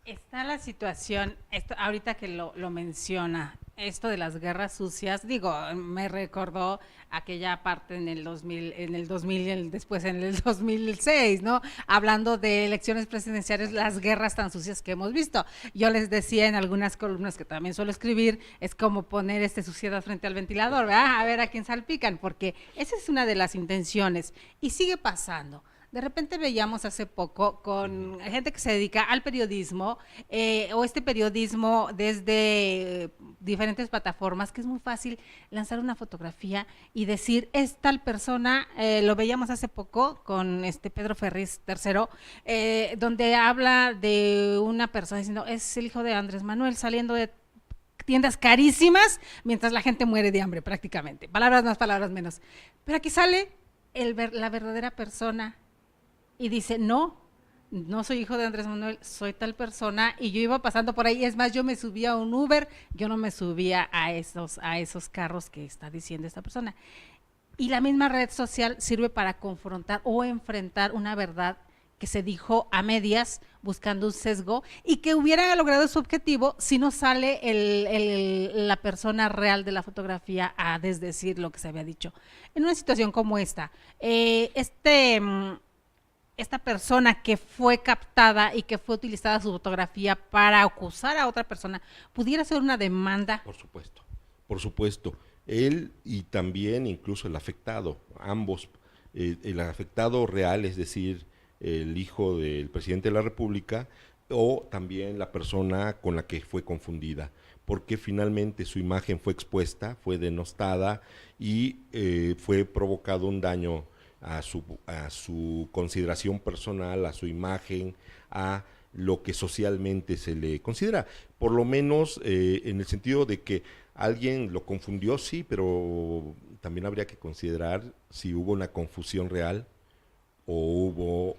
Está la situación, esto, ahorita que lo menciona, esto de las guerras sucias, digo, me recordó aquella parte en el 2000, y después en el 2006, ¿no? Hablando de elecciones presidenciales, las guerras tan sucias que hemos visto. Yo les decía en algunas columnas que también suelo escribir, es como poner suciedad frente al ventilador, ¿verdad? A ver a quién salpican, porque esa es una de las intenciones y sigue pasando. De repente veíamos hace poco con gente que se dedica al periodismo o este periodismo desde diferentes plataformas, que es muy fácil lanzar una fotografía y decir, es tal persona, lo veíamos hace poco con Pedro Ferriz III, donde habla de una persona diciendo, es el hijo de Andrés Manuel saliendo de tiendas carísimas mientras la gente muere de hambre prácticamente, palabras más, palabras menos. Pero aquí sale la verdadera persona y dice, no soy hijo de Andrés Manuel, soy tal persona, y yo iba pasando por ahí, es más, yo me subía a un Uber, yo no me subía a esos carros que está diciendo esta persona. Y la misma red social sirve para confrontar o enfrentar una verdad que se dijo a medias, buscando un sesgo, y que hubiera logrado su objetivo si no sale la persona real de la fotografía a desdecir lo que se había dicho. En una situación como esta, esta persona que fue captada y que fue utilizada su fotografía para acusar a otra persona, ¿pudiera ser una demanda? Por supuesto. Él y también incluso el afectado, ambos, el afectado real, es decir, el hijo del presidente de la República, o también la persona con la que fue confundida, porque finalmente su imagen fue expuesta, fue denostada y fue provocado un daño a su consideración personal, a su imagen, a lo que socialmente se le considera, por lo menos en el sentido de que alguien lo confundió, sí, pero también habría que considerar si hubo una confusión real o hubo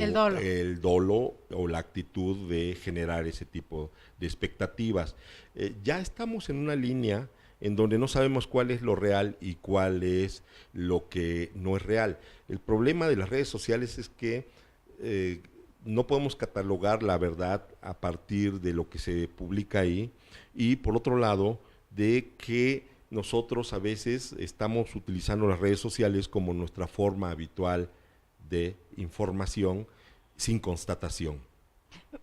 el dolo o la actitud de generar ese tipo de expectativas. Ya estamos en una línea en donde no sabemos cuál es lo real y cuál es lo que no es real. El problema de las redes sociales es que no podemos catalogar la verdad a partir de lo que se publica ahí, y por otro lado, de que nosotros a veces estamos utilizando las redes sociales como nuestra forma habitual de información sin constatación.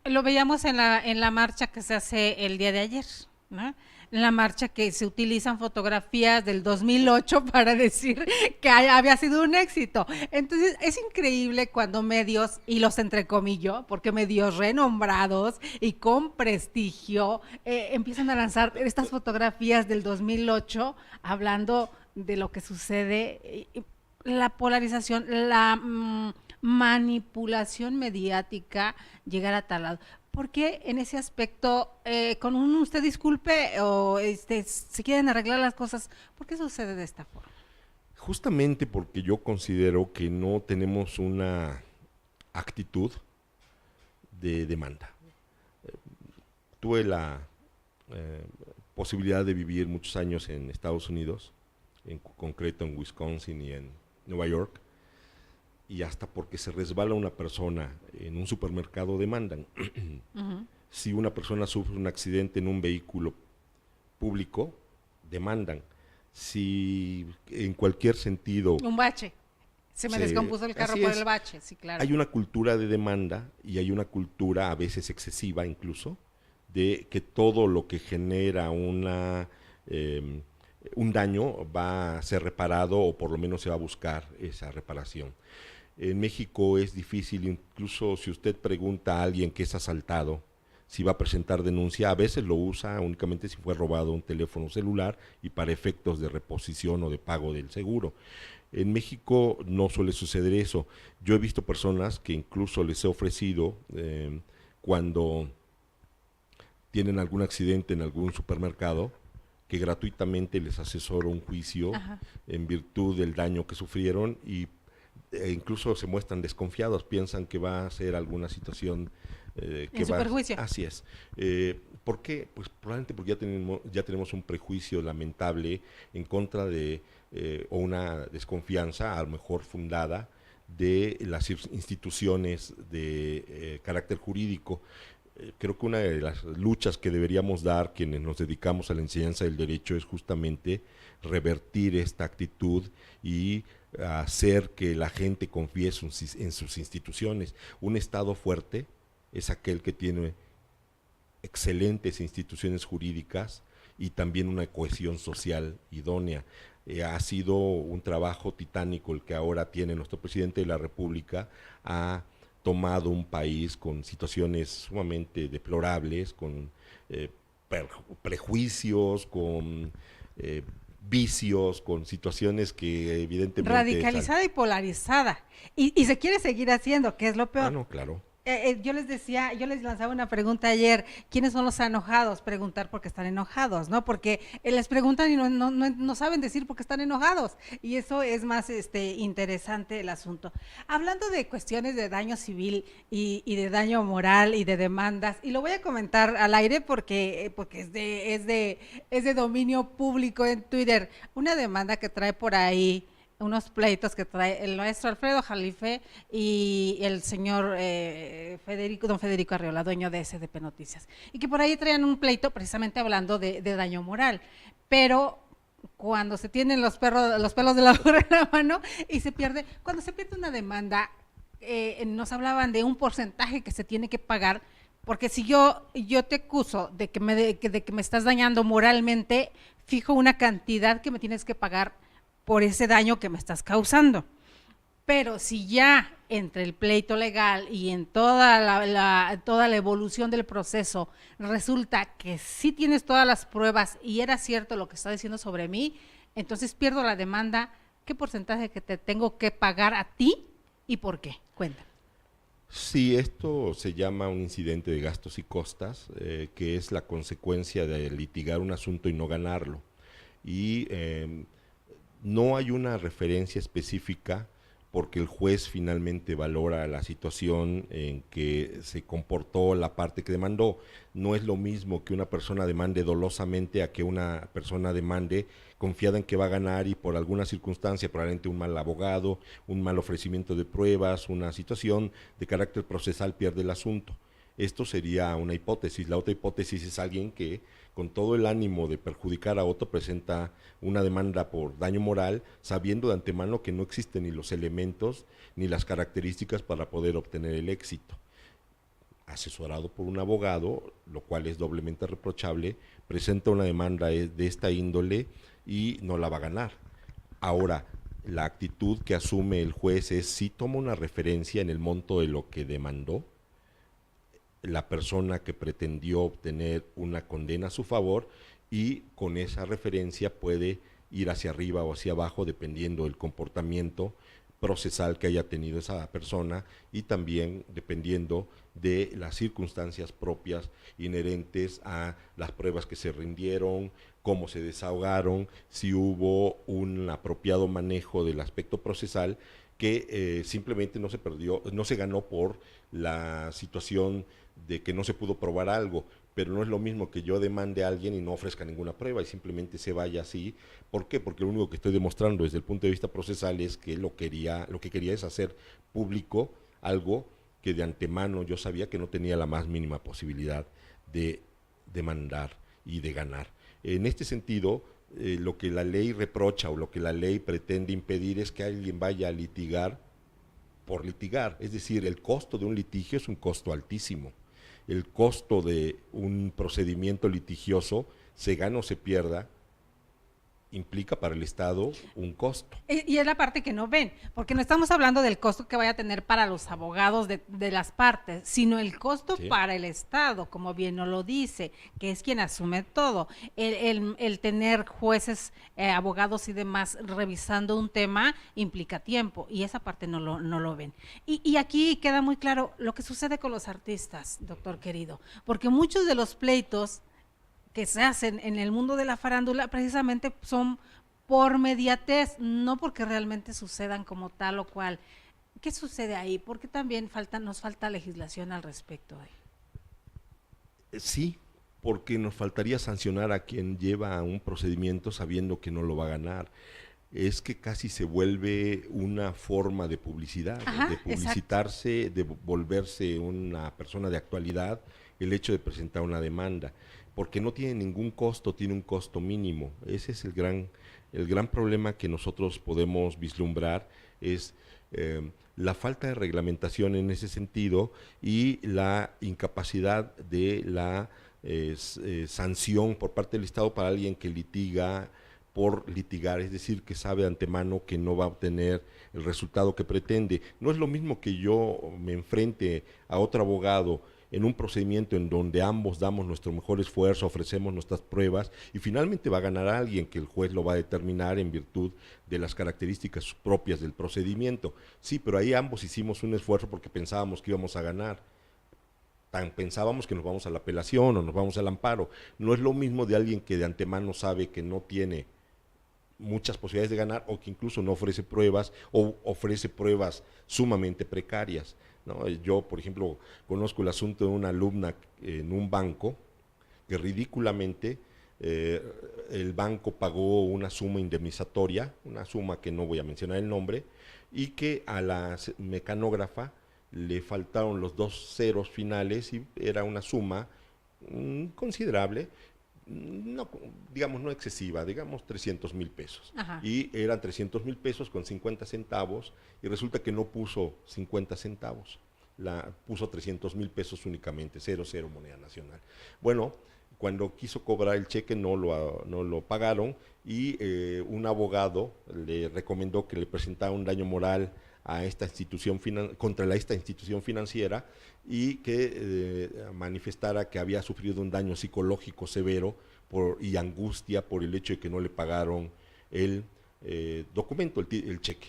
Lo veíamos en la marcha que se hace el día de ayer, ¿no? En la marcha que se utilizan fotografías del 2008 para decir que había sido un éxito. Entonces es increíble cuando medios, y los entrecomillo, porque medios renombrados y con prestigio, empiezan a lanzar estas fotografías del 2008 hablando de lo que sucede, la polarización, la manipulación mediática llegar a tal lado. ¿Por qué en ese aspecto, con un usted disculpe o se quieren arreglar las cosas, por qué sucede de esta forma? Justamente porque yo considero que no tenemos una actitud de demanda. Tuve la eh, posibilidad de vivir muchos años en Estados Unidos, en concreto en Wisconsin y en Nueva York, y hasta porque se resbala una persona en un supermercado demandan. Si una persona sufre un accidente en un vehículo público, demandan. Si en cualquier sentido... Un bache. Se me descompuso el carro por el bache, sí, claro. Hay una cultura de demanda y hay una cultura a veces excesiva incluso, de que todo lo que genera un daño va a ser reparado o por lo menos se va a buscar esa reparación. En México es difícil, incluso si usted pregunta a alguien que es asaltado, si va a presentar denuncia, a veces lo usa únicamente si fue robado un teléfono celular y para efectos de reposición o de pago del seguro. En México no suele suceder eso. Yo he visto personas que incluso les he ofrecido, cuando tienen algún accidente en algún supermercado, que gratuitamente les asesoro un juicio en virtud del daño que sufrieron y incluso se muestran desconfiados, piensan que va a ser alguna situación que va perjuicio. Así es. ¿Por qué? Pues probablemente porque ya tenemos un prejuicio lamentable en contra de, o una desconfianza, a lo mejor fundada, de las instituciones de carácter jurídico. Creo que una de las luchas que deberíamos dar quienes nos dedicamos a la enseñanza del derecho es justamente revertir esta actitud y hacer que la gente confíe en sus instituciones. Un Estado fuerte es aquel que tiene excelentes instituciones jurídicas y también una cohesión social idónea. Ha sido un trabajo titánico el que ahora tiene nuestro presidente de la República. Ha tomado un país con situaciones sumamente deplorables, con prejuicios, con vicios, con situaciones que evidentemente... Radicalizada y polarizada. Y se quiere seguir haciendo, que es lo peor. No, claro. Yo les lanzaba una pregunta ayer, ¿quiénes son los enojados? Preguntar por qué están enojados, ¿no? Porque les preguntan y no saben decir por qué están enojados, y eso es más interesante el asunto. Hablando de cuestiones de daño civil y de daño moral y de demandas, y lo voy a comentar al aire porque es de dominio público en Twitter, una demanda que trae por ahí unos pleitos que trae el maestro Alfredo Jalife y el señor don Federico Arriola, dueño de SDP Noticias, y que por ahí traían un pleito precisamente hablando de daño moral, pero cuando se tienen los pelos de la burra en la mano y cuando se pierde una demanda, nos hablaban de un porcentaje que se tiene que pagar, porque si yo te acuso de que me estás dañando moralmente, fijo una cantidad que me tienes que pagar por ese daño que me estás causando. Pero si ya entre el pleito legal y en toda la evolución del proceso resulta que sí tienes todas las pruebas y era cierto lo que está diciendo sobre mí, entonces pierdo la demanda, ¿qué porcentaje que te tengo que pagar a ti y por qué? Cuenta. Sí, esto se llama un incidente de gastos y costas, que es la consecuencia de litigar un asunto y no ganarlo. Y no hay una referencia específica porque el juez finalmente valora la situación en que se comportó la parte que demandó. No es lo mismo que una persona demande dolosamente a que una persona demande confiada en que va a ganar y por alguna circunstancia, probablemente un mal abogado, un mal ofrecimiento de pruebas, una situación de carácter procesal pierde el asunto. Esto sería una hipótesis. La otra hipótesis es alguien que con todo el ánimo de perjudicar a otro presenta una demanda por daño moral, sabiendo de antemano que no existen ni los elementos ni las características para poder obtener el éxito. asesorado por un abogado, lo cual es doblemente reprochable, presenta una demanda de esta índole y no la va a ganar. Ahora, la actitud que asume el juez es si toma una referencia en el monto de lo que demandó la persona que pretendió obtener una condena a su favor, y con esa referencia puede ir hacia arriba o hacia abajo dependiendo del comportamiento procesal que haya tenido esa persona, y también dependiendo de las circunstancias propias inherentes a las pruebas que se rindieron, cómo se desahogaron, si hubo un apropiado manejo del aspecto procesal, que simplemente no se perdió, no se ganó por la situación de que no se pudo probar algo. Pero no es lo mismo que yo demande a alguien y no ofrezca ninguna prueba y simplemente se vaya así. ¿Por qué? Porque lo único que estoy demostrando desde el punto de vista procesal es que lo que quería es hacer público algo que de antemano yo sabía que no tenía la más mínima posibilidad de demandar y de ganar. En este sentido, lo que la ley reprocha o lo que la ley pretende impedir es que alguien vaya a litigar por litigar. Es decir, el costo de un litigio es un costo altísimo. El costo de un procedimiento litigioso, se gana o se pierda, implica para el Estado un costo. Y es la parte que no ven, porque no estamos hablando del costo que vaya a tener para los abogados de las partes, sino el costo para el Estado, como bien nos lo dice, que es quien asume todo. El tener jueces, abogados y demás revisando un tema implica tiempo, y esa parte no lo ven. Y aquí queda muy claro lo que sucede con los artistas, doctor querido, porque muchos de los pleitos que se hacen en el mundo de la farándula precisamente son por mediatez, no porque realmente sucedan como tal o cual. ¿Qué sucede ahí? Porque también nos falta legislación al respecto. Sí, porque nos faltaría sancionar a quien lleva un procedimiento sabiendo que no lo va a ganar. Es que casi se vuelve una forma de publicidad, de publicitarse, exacto, de volverse una persona de actualidad, el hecho de presentar una demanda, porque no tiene ningún costo, tiene un costo mínimo. Ese es el gran problema que nosotros podemos vislumbrar, es la falta de reglamentación en ese sentido y la incapacidad de la sanción por parte del Estado para alguien que litiga por litigar, es decir, que sabe de antemano que no va a obtener el resultado que pretende. No es lo mismo que yo me enfrente a otro abogado en un procedimiento en donde ambos damos nuestro mejor esfuerzo, ofrecemos nuestras pruebas y finalmente va a ganar a alguien que el juez lo va a determinar en virtud de las características propias del procedimiento. Sí, pero ahí ambos hicimos un esfuerzo porque pensábamos que íbamos a ganar. Pensábamos que nos vamos a la apelación o nos vamos al amparo. No es lo mismo de alguien que de antemano sabe que no tiene muchas posibilidades de ganar o que incluso no ofrece pruebas o ofrece pruebas sumamente precarias, ¿no? Yo, por ejemplo, conozco el asunto de una alumna en un banco que ridículamente el banco pagó una suma indemnizatoria, una suma que no voy a mencionar el nombre, y que a la mecanógrafa le faltaron los 2 ceros finales y era una suma considerable, no, digamos no excesiva, digamos 300,000 pesos. Ajá. Y eran 300,000 pesos con 50 centavos y resulta que no puso 50 centavos, puso 300,000 pesos únicamente, 00 moneda nacional. Bueno, cuando quiso cobrar el cheque no lo pagaron y un abogado le recomendó que le presentara un daño moral a esta institución contra esta institución financiera y que manifestara que había sufrido un daño psicológico severo y angustia por el hecho de que no le pagaron el documento, el cheque.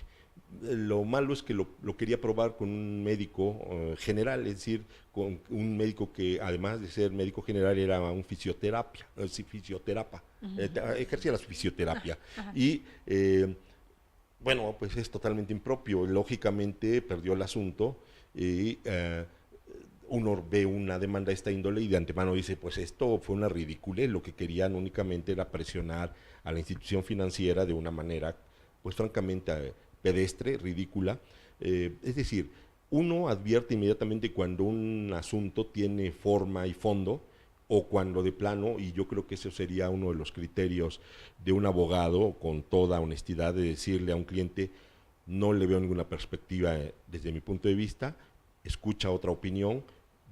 Lo malo es que lo quería probar con un médico general, es decir, con un médico que además de ser médico general era un fisioterapa, ejercía la fisioterapia. Y bueno, pues es totalmente impropio, lógicamente perdió el asunto y uno ve una demanda de esta índole y de antemano dice, pues esto fue una ridiculez, lo que querían únicamente era presionar a la institución financiera de una manera, pues francamente pedestre, ridícula. Es decir, uno advierte inmediatamente cuando un asunto tiene forma y fondo, o cuando de plano, y yo creo que eso sería uno de los criterios de un abogado, con toda honestidad, de decirle a un cliente, no le veo ninguna perspectiva desde mi punto de vista, escucha otra opinión,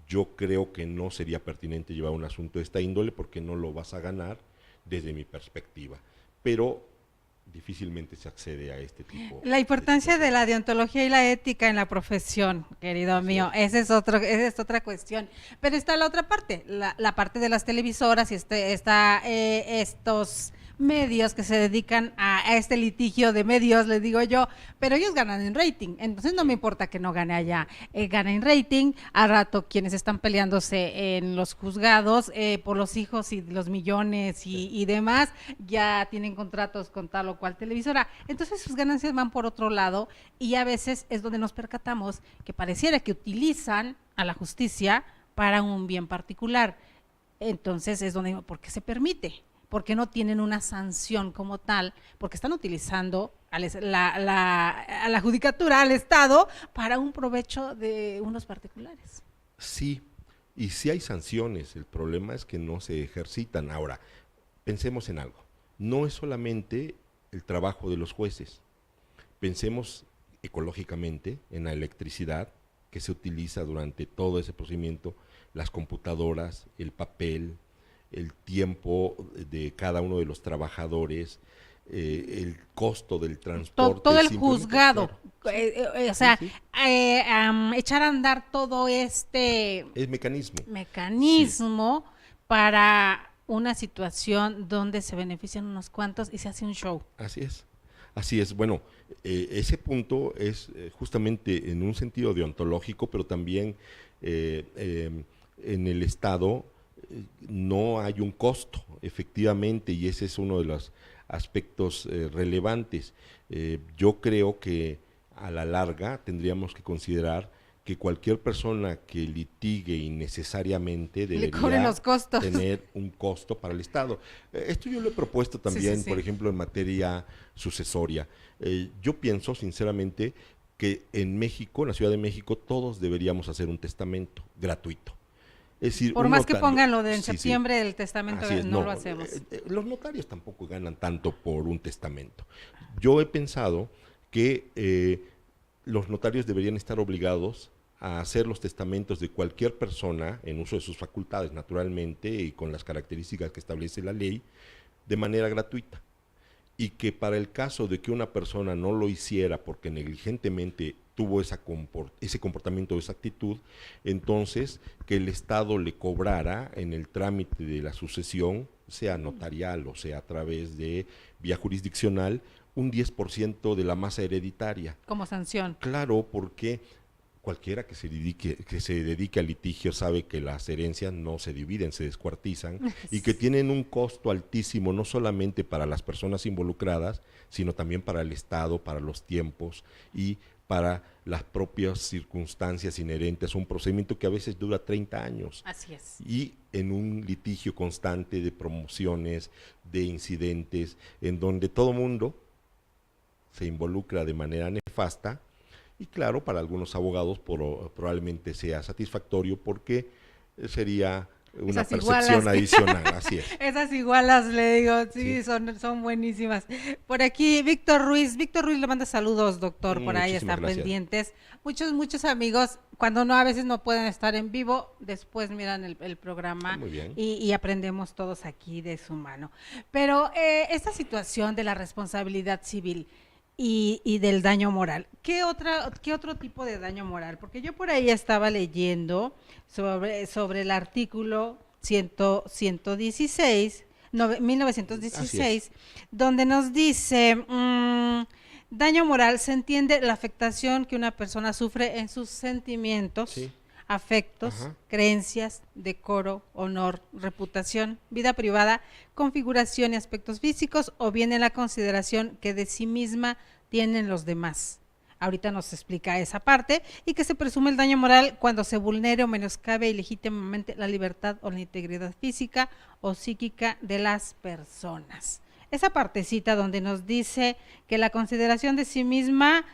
yo creo que no sería pertinente llevar un asunto de esta índole porque no lo vas a ganar desde mi perspectiva. Pero difícilmente se accede a este tipo. La importancia de la deontología y la ética en la profesión, querido mío, esa es otra cuestión. Pero está la otra parte, la parte de las televisoras y estos medios que se dedican a este litigio de medios, les digo yo, pero ellos ganan en rating, entonces no me importa que no gane allá, gana en rating, al rato quienes están peleándose en los juzgados por los hijos y los millones y demás, ya tienen contratos con tal o cual televisora, entonces sus ganancias van por otro lado y a veces es donde nos percatamos que pareciera que utilizan a la justicia para un bien particular, entonces es donde digo, ¿por qué se permite? Porque no tienen una sanción como tal, porque están utilizando a la judicatura, al Estado, para un provecho de unos particulares. Sí, y sí hay sanciones, el problema es que no se ejercitan. Ahora, pensemos en algo, no es solamente el trabajo de los jueces, pensemos ecológicamente en la electricidad que se utiliza durante todo ese procedimiento, las computadoras, el papel, el tiempo de cada uno de los trabajadores, el costo del transporte. Todo el juzgado, claro. O sea, sí, sí. Echar a andar todo este mecanismo sí. Para una situación donde se benefician unos cuantos y se hace un show. Así es. Bueno, ese punto es justamente en un sentido deontológico, pero también en el Estado no hay un costo, efectivamente, y ese es uno de los aspectos relevantes. Yo creo que a la larga tendríamos que considerar que cualquier persona que litigue innecesariamente debería los costos. Tener un costo para el Estado. Esto yo lo he propuesto también, sí. Por ejemplo, en materia sucesoria. Yo pienso, sinceramente, que en México, en la Ciudad de México, todos deberíamos hacer un testamento gratuito. Es decir, por más que pongan lo de en septiembre del testamento, no lo hacemos. Los notarios tampoco ganan tanto por un testamento. Yo he pensado que los notarios deberían estar obligados a hacer los testamentos de cualquier persona, en uso de sus facultades naturalmente, y con las características que establece la ley, de manera gratuita. Y que para el caso de que una persona no lo hiciera porque negligentemente tuvo ese comportamiento o esa actitud, entonces que el Estado le cobrara en el trámite de la sucesión, sea notarial o sea a través de vía jurisdiccional, un 10% de la masa hereditaria. Como sanción. Claro, porque cualquiera que se dedique al litigio sabe que las herencias no se dividen, se descuartizan y que tienen un costo altísimo no solamente para las personas involucradas, sino también para el Estado, para los tiempos y para las propias circunstancias inherentes a un procedimiento que a veces dura 30 años. Así es. Y en un litigio constante de promociones, de incidentes, en donde todo mundo se involucra de manera nefasta, y claro, para algunos abogados probablemente sea satisfactorio porque sería una percepción adicional, así es. Esas igualas, le digo, sí. Son buenísimas. Por aquí, Víctor Ruiz le manda saludos, doctor, por ahí están pendientes. Muchos amigos, cuando a veces no pueden estar en vivo, después miran el programa. Muy bien. Y aprendemos todos aquí de su mano. Pero esta situación de la responsabilidad civil y del daño moral, ¿qué otro tipo de daño moral? Porque yo por ahí estaba leyendo sobre el artículo 1916, donde nos dice, daño moral se entiende la afectación que una persona sufre en sus sentimientos, sí, afectos, creencias, decoro, honor, reputación, vida privada, configuración y aspectos físicos, o bien en la consideración que de sí misma tienen los demás. Ahorita nos explica esa parte, y que se presume el daño moral cuando se vulnere o menoscabe ilegítimamente la libertad o la integridad física o psíquica de las personas. Esa partecita donde nos dice que la consideración de sí misma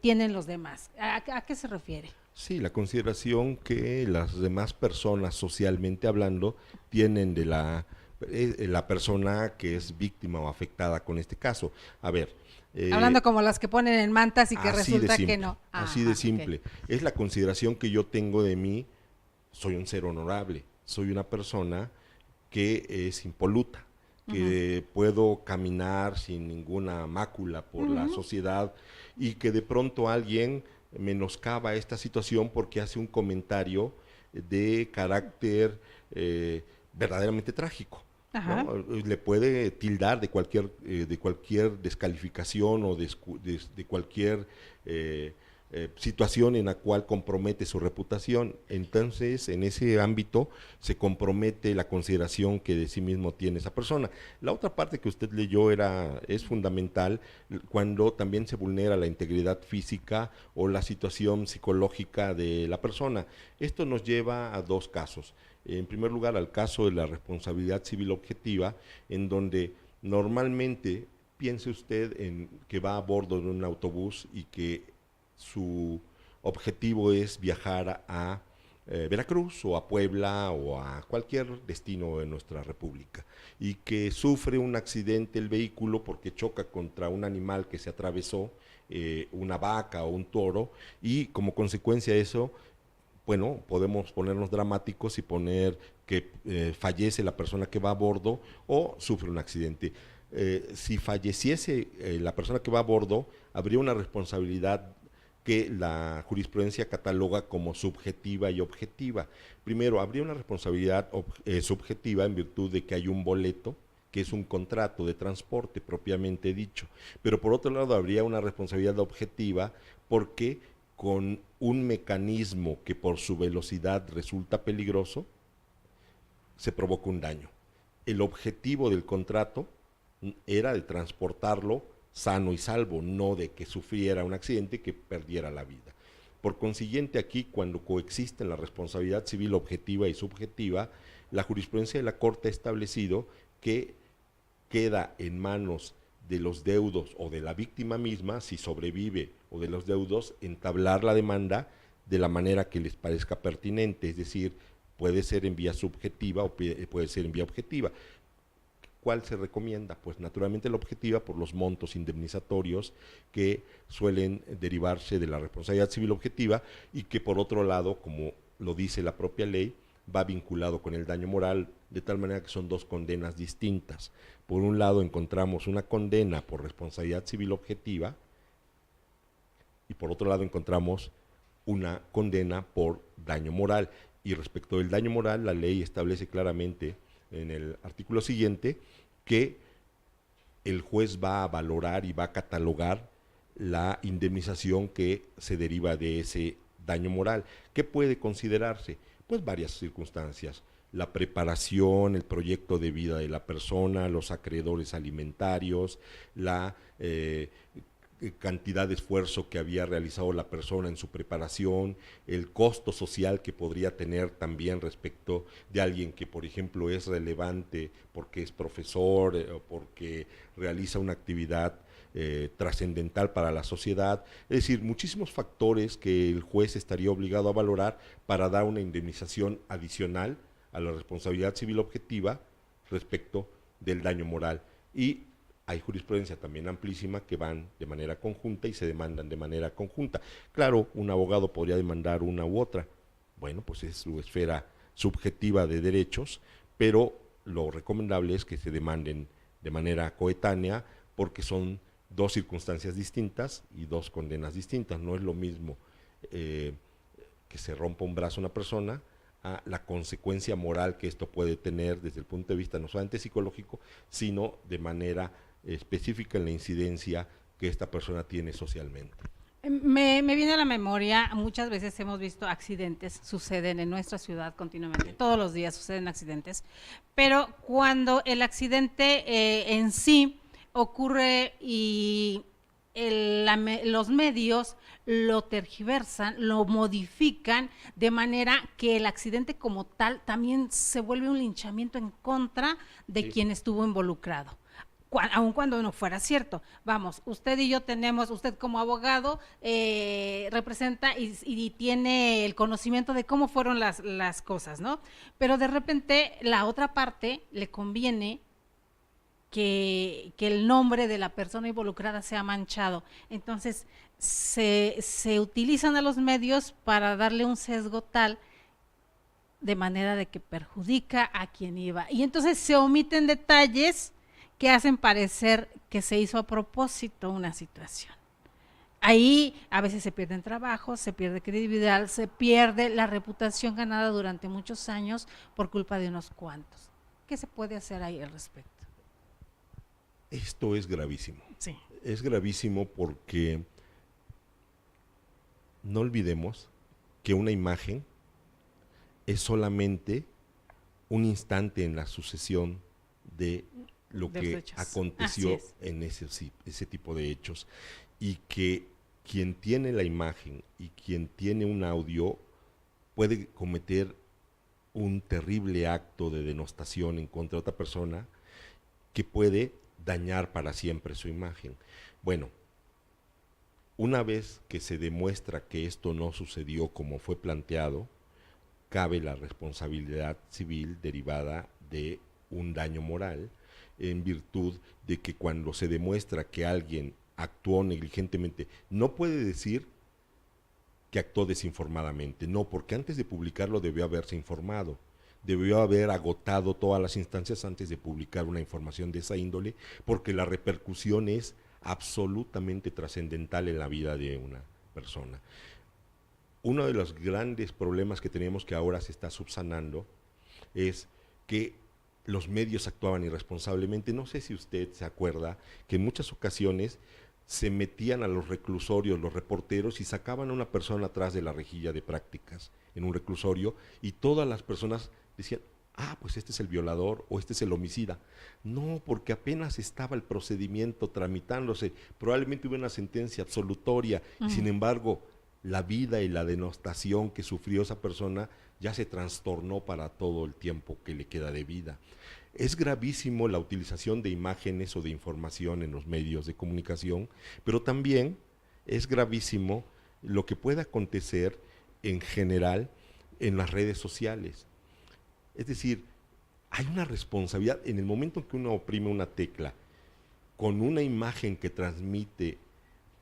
tienen los demás, ¿a qué se refiere? Sí, la consideración que las demás personas, socialmente hablando, tienen de la persona que es víctima o afectada con este caso. A ver. Hablando como las que ponen en mantas y que resulta que no. Así de simple. Okay. Es la consideración que yo tengo de mí soy un ser honorable, soy una persona que es impoluta, que puedo caminar sin ninguna mácula por la sociedad y que de pronto alguien menoscaba esta situación porque hace un comentario de carácter verdaderamente trágico. ¿No? Le puede tildar de cualquier descalificación o de cualquier situación en la cual compromete su reputación. Entonces, en ese ámbito se compromete la consideración que de sí mismo tiene esa persona. La otra parte que usted leyó es fundamental cuando también se vulnera la integridad física o la situación psicológica de la persona. Esto nos lleva a dos casos. En primer lugar, al caso de la responsabilidad civil objetiva, en donde normalmente piense usted en que va a bordo de un autobús y que su objetivo es viajar a Veracruz o a Puebla o a cualquier destino de nuestra república y que sufre un accidente el vehículo porque choca contra un animal que se atravesó, una vaca o un toro, y como consecuencia de eso, bueno, podemos ponernos dramáticos y poner que fallece la persona que va a bordo o sufre un accidente. Si falleciese la persona que va a bordo, habría una responsabilidad que la jurisprudencia cataloga como subjetiva y objetiva. Primero, habría una responsabilidad subjetiva en virtud de que hay un boleto, que es un contrato de transporte propiamente dicho, pero por otro lado habría una responsabilidad objetiva porque con un mecanismo que por su velocidad resulta peligroso, se provoca un daño. El objetivo del contrato era de transportarlo sano y salvo, no de que sufriera un accidente que perdiera la vida. Por consiguiente, aquí, cuando coexisten la responsabilidad civil objetiva y subjetiva, la jurisprudencia de la Corte ha establecido que queda en manos de los deudos o de la víctima misma, si sobrevive, o de los deudos, entablar la demanda de la manera que les parezca pertinente, es decir, puede ser en vía subjetiva o puede ser en vía objetiva. ¿Cuál se recomienda? Pues naturalmente la objetiva por los montos indemnizatorios que suelen derivarse de la responsabilidad civil objetiva y que por otro lado, como lo dice la propia ley, va vinculado con el daño moral, de tal manera que son dos condenas distintas. Por un lado encontramos una condena por responsabilidad civil objetiva y por otro lado encontramos una condena por daño moral. Y respecto del daño moral, la ley establece claramente en el artículo siguiente que el juez va a valorar y va a catalogar la indemnización que se deriva de ese daño moral. ¿Qué puede considerarse? Pues varias circunstancias: la preparación, el proyecto de vida de la persona, los acreedores alimentarios, la cantidad de esfuerzo que había realizado la persona en su preparación, el costo social que podría tener también respecto de alguien que, por ejemplo, es relevante porque es profesor o porque realiza una actividad trascendental para la sociedad. Es decir, muchísimos factores que el juez estaría obligado a valorar para dar una indemnización adicional a la responsabilidad civil objetiva respecto del daño moral. Y hay jurisprudencia también amplísima que van de manera conjunta y se demandan de manera conjunta. Claro, un abogado podría demandar una u otra. Bueno, pues es su esfera subjetiva de derechos, pero lo recomendable es que se demanden de manera coetánea porque son dos circunstancias distintas y dos condenas distintas. No es lo mismo que se rompa un brazo a una persona a la consecuencia moral que esto puede tener desde el punto de vista no solamente psicológico, sino de manera específica en la incidencia que esta persona tiene socialmente. Me viene a la memoria, muchas veces hemos visto accidentes, suceden en nuestra ciudad continuamente, todos los días suceden accidentes, pero cuando el accidente en sí ocurre y los medios lo tergiversan, lo modifican de manera que el accidente como tal también se vuelve un linchamiento en contra de quien estuvo involucrado. Aun cuando no fuera cierto. Vamos, usted y yo tenemos, usted como abogado representa y tiene el conocimiento de cómo fueron las cosas, ¿no? Pero de repente la otra parte le conviene que el nombre de la persona involucrada sea manchado. Entonces se utilizan a los medios para darle un sesgo tal de manera de que perjudica a quien iba. Y entonces se omiten detalles que hacen parecer que se hizo a propósito una situación. Ahí a veces se pierden trabajos, se pierde credibilidad, se pierde la reputación ganada durante muchos años por culpa de unos cuantos. ¿Qué se puede hacer ahí al respecto? Esto es gravísimo. Sí. Es gravísimo porque no olvidemos que una imagen es solamente un instante en la sucesión de lo que hechos. aconteció en ese tipo de hechos, y que quien tiene la imagen y quien tiene un audio puede cometer un terrible acto de denostación en contra de otra persona que puede dañar para siempre su imagen. Bueno, una vez que se demuestra que esto no sucedió como fue planteado, cabe la responsabilidad civil derivada de un daño moral, en virtud de que cuando se demuestra que alguien actuó negligentemente, no puede decir que actuó desinformadamente, no, porque antes de publicarlo debió haberse informado, debió haber agotado todas las instancias antes de publicar una información de esa índole, porque la repercusión es absolutamente trascendental en la vida de una persona. Uno de los grandes problemas que tenemos, que ahora se está subsanando, es que los medios actuaban irresponsablemente. No sé si usted se acuerda que en muchas ocasiones se metían a los reclusorios los reporteros y sacaban a una persona atrás de la rejilla de prácticas en un reclusorio, y todas las personas decían: ah, pues este es el violador o este es el homicida. No, porque apenas estaba el procedimiento tramitándose, probablemente hubo una sentencia absolutoria, y sin embargo la vida y la denostación que sufrió esa persona ya se trastornó para todo el tiempo que le queda de vida. Es gravísimo la utilización de imágenes o de información en los medios de comunicación, pero también es gravísimo lo que puede acontecer en general en las redes sociales. Es decir, hay una responsabilidad en el momento en que uno oprime una tecla con una imagen que transmite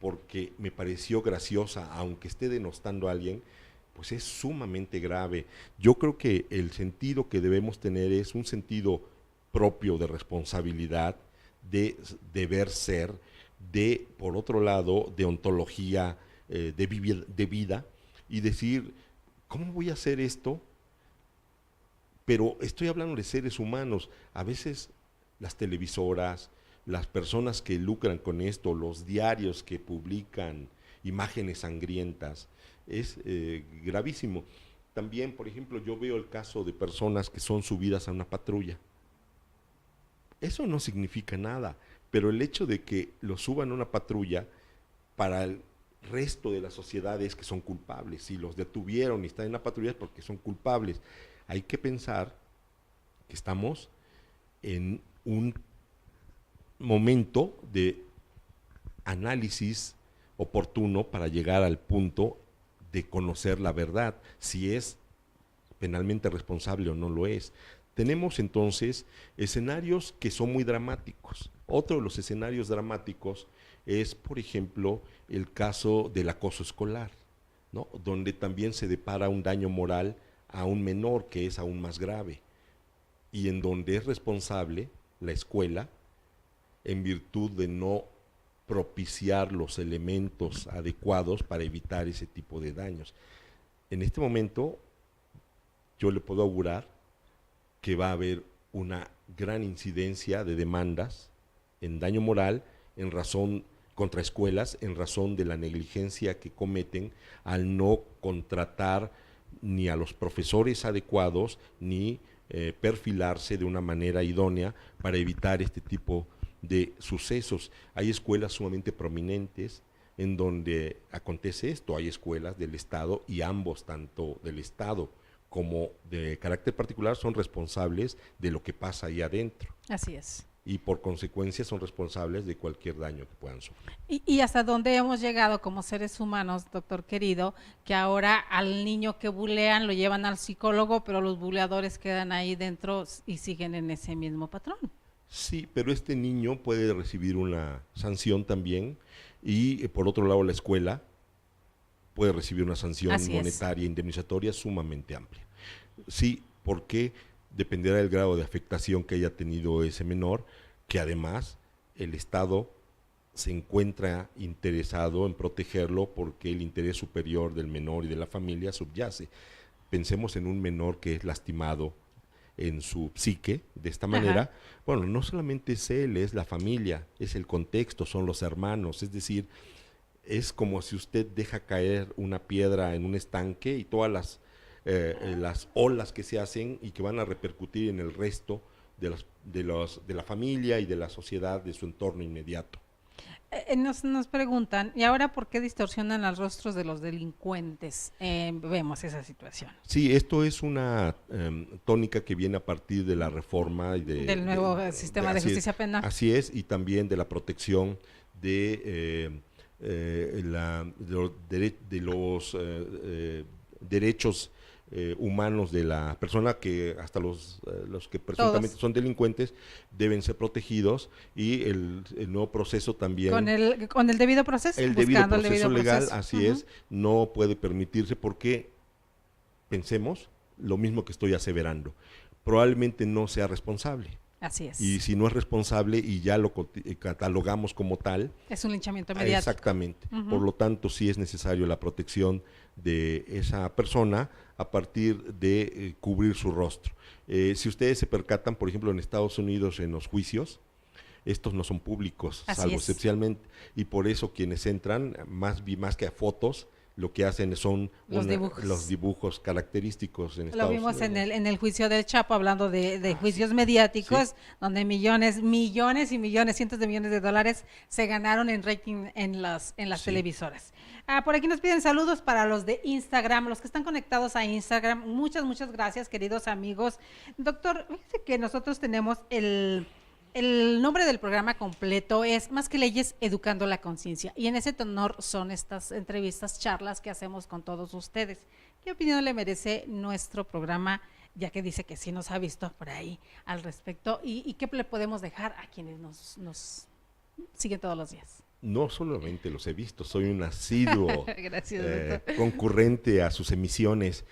porque me pareció graciosa, aunque esté denostando a alguien, pues es sumamente grave. Yo creo que el sentido que debemos tener es un sentido propio de responsabilidad, de deber ser, de, por otro lado, de ontología, de vida, y decir: ¿cómo voy a hacer esto? Pero estoy hablando de seres humanos. A veces las televisoras, las personas que lucran con esto, los diarios que publican imágenes sangrientas, es gravísimo. También, por ejemplo, yo veo el caso de personas que son subidas a una patrulla. Eso no significa nada, pero el hecho de que lo suban a una patrulla, para el resto de la sociedad es que son culpables. Si los detuvieron y están en la patrulla es porque son culpables. Hay que pensar que estamos en un momento de análisis oportuno para llegar al punto de conocer la verdad, si es penalmente responsable o no lo es. Tenemos entonces escenarios que son muy dramáticos. Otro de los escenarios dramáticos es, por ejemplo, el caso del acoso escolar, ¿no? Donde también se depara un daño moral a un menor, que es aún más grave, y en donde es responsable la escuela en virtud de no propiciar los elementos adecuados para evitar ese tipo de daños. En este momento yo le puedo augurar que va a haber una gran incidencia de demandas en daño moral en razón contra escuelas, en razón de la negligencia que cometen al no contratar ni a los profesores adecuados, ni perfilarse de una manera idónea para evitar este tipo de sucesos. Hay escuelas sumamente prominentes en donde acontece esto. Hay escuelas del Estado, y ambos, tanto del Estado como de carácter particular, son responsables de lo que pasa ahí adentro. Así es. Y por consecuencia son responsables de cualquier daño que puedan sufrir. Y hasta dónde hemos llegado como seres humanos, doctor querido, que ahora al niño que bulean lo llevan al psicólogo, pero los buleadores quedan ahí dentro y siguen en ese mismo patrón. Sí, pero este niño puede recibir una sanción también, y por otro lado la escuela puede recibir una sanción monetaria indemnizatoria sumamente amplia. Sí, porque dependerá del grado de afectación que haya tenido ese menor, que además el Estado se encuentra interesado en protegerlo porque el interés superior del menor y de la familia subyace. Pensemos en un menor que es lastimado en su psique de esta Ajá. manera. Bueno, no solamente es él, es la familia, es el contexto, son los hermanos, es decir, es como si usted deja caer una piedra en un estanque y todas las olas que se hacen y que van a repercutir en el resto de la familia y de la sociedad, de su entorno inmediato. Nos preguntan, ¿y ahora por qué distorsionan los rostros de los delincuentes? Vemos esa situación. Sí, esto es una tónica que viene a partir de la reforma y Del nuevo sistema de así justicia penal. así es, y también de la protección de los derechos humanos de la persona, que hasta los que presuntamente Todos. son delincuentes deben ser protegidos, y el nuevo proceso también. Con el debido proceso, El debido buscando el proceso debido legal, proceso. así es, no puede permitirse porque, pensemos, lo mismo que estoy aseverando, probablemente no sea responsable. Así Y es. si no es responsable y ya lo catalogamos como tal, Es un linchamiento mediático. exactamente. Ujú. Por lo tanto, sí es necesario la protección de esa persona a partir de cubrir su rostro. Si ustedes se percatan, por ejemplo, en Estados Unidos, en los juicios, estos no son públicos, Así salvo es. excepcionalmente, y por eso quienes entran, más que a fotos, lo que hacen son los dibujos característicos en Lo Estados vimos Unidos. en el juicio del Chapo, hablando de juicios mediáticos, Sí. donde millones y millones, cientos de millones de dólares se ganaron en rating en las Sí. televisoras. Por aquí nos piden saludos para los de Instagram, los que están conectados a Instagram. Muchas gracias, queridos amigos. Doctor, fíjese que nosotros tenemos el nombre del programa completo es Más que Leyes, Educando la Conciencia. Y en ese tenor son estas entrevistas, charlas que hacemos con todos ustedes. ¿Qué opinión le merece nuestro programa, ya que dice que sí nos ha visto por ahí al respecto? ¿Y qué le podemos dejar a quienes nos siguen todos los días? No solamente los he visto, soy un asiduo Gracias, doctor. concurrente a sus emisiones.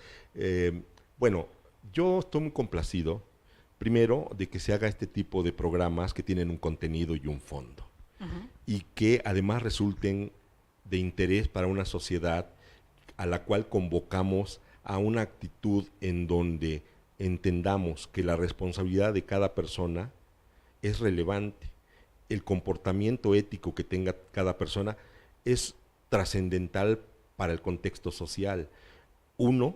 Bueno, yo estoy muy complacido, primero, de que se haga este tipo de programas que tienen un contenido y un fondo, y que además resulten de interés para una sociedad a la cual convocamos a una actitud en donde entendamos que la responsabilidad de cada persona es relevante. El comportamiento ético que tenga cada persona es trascendental para el contexto social. Uno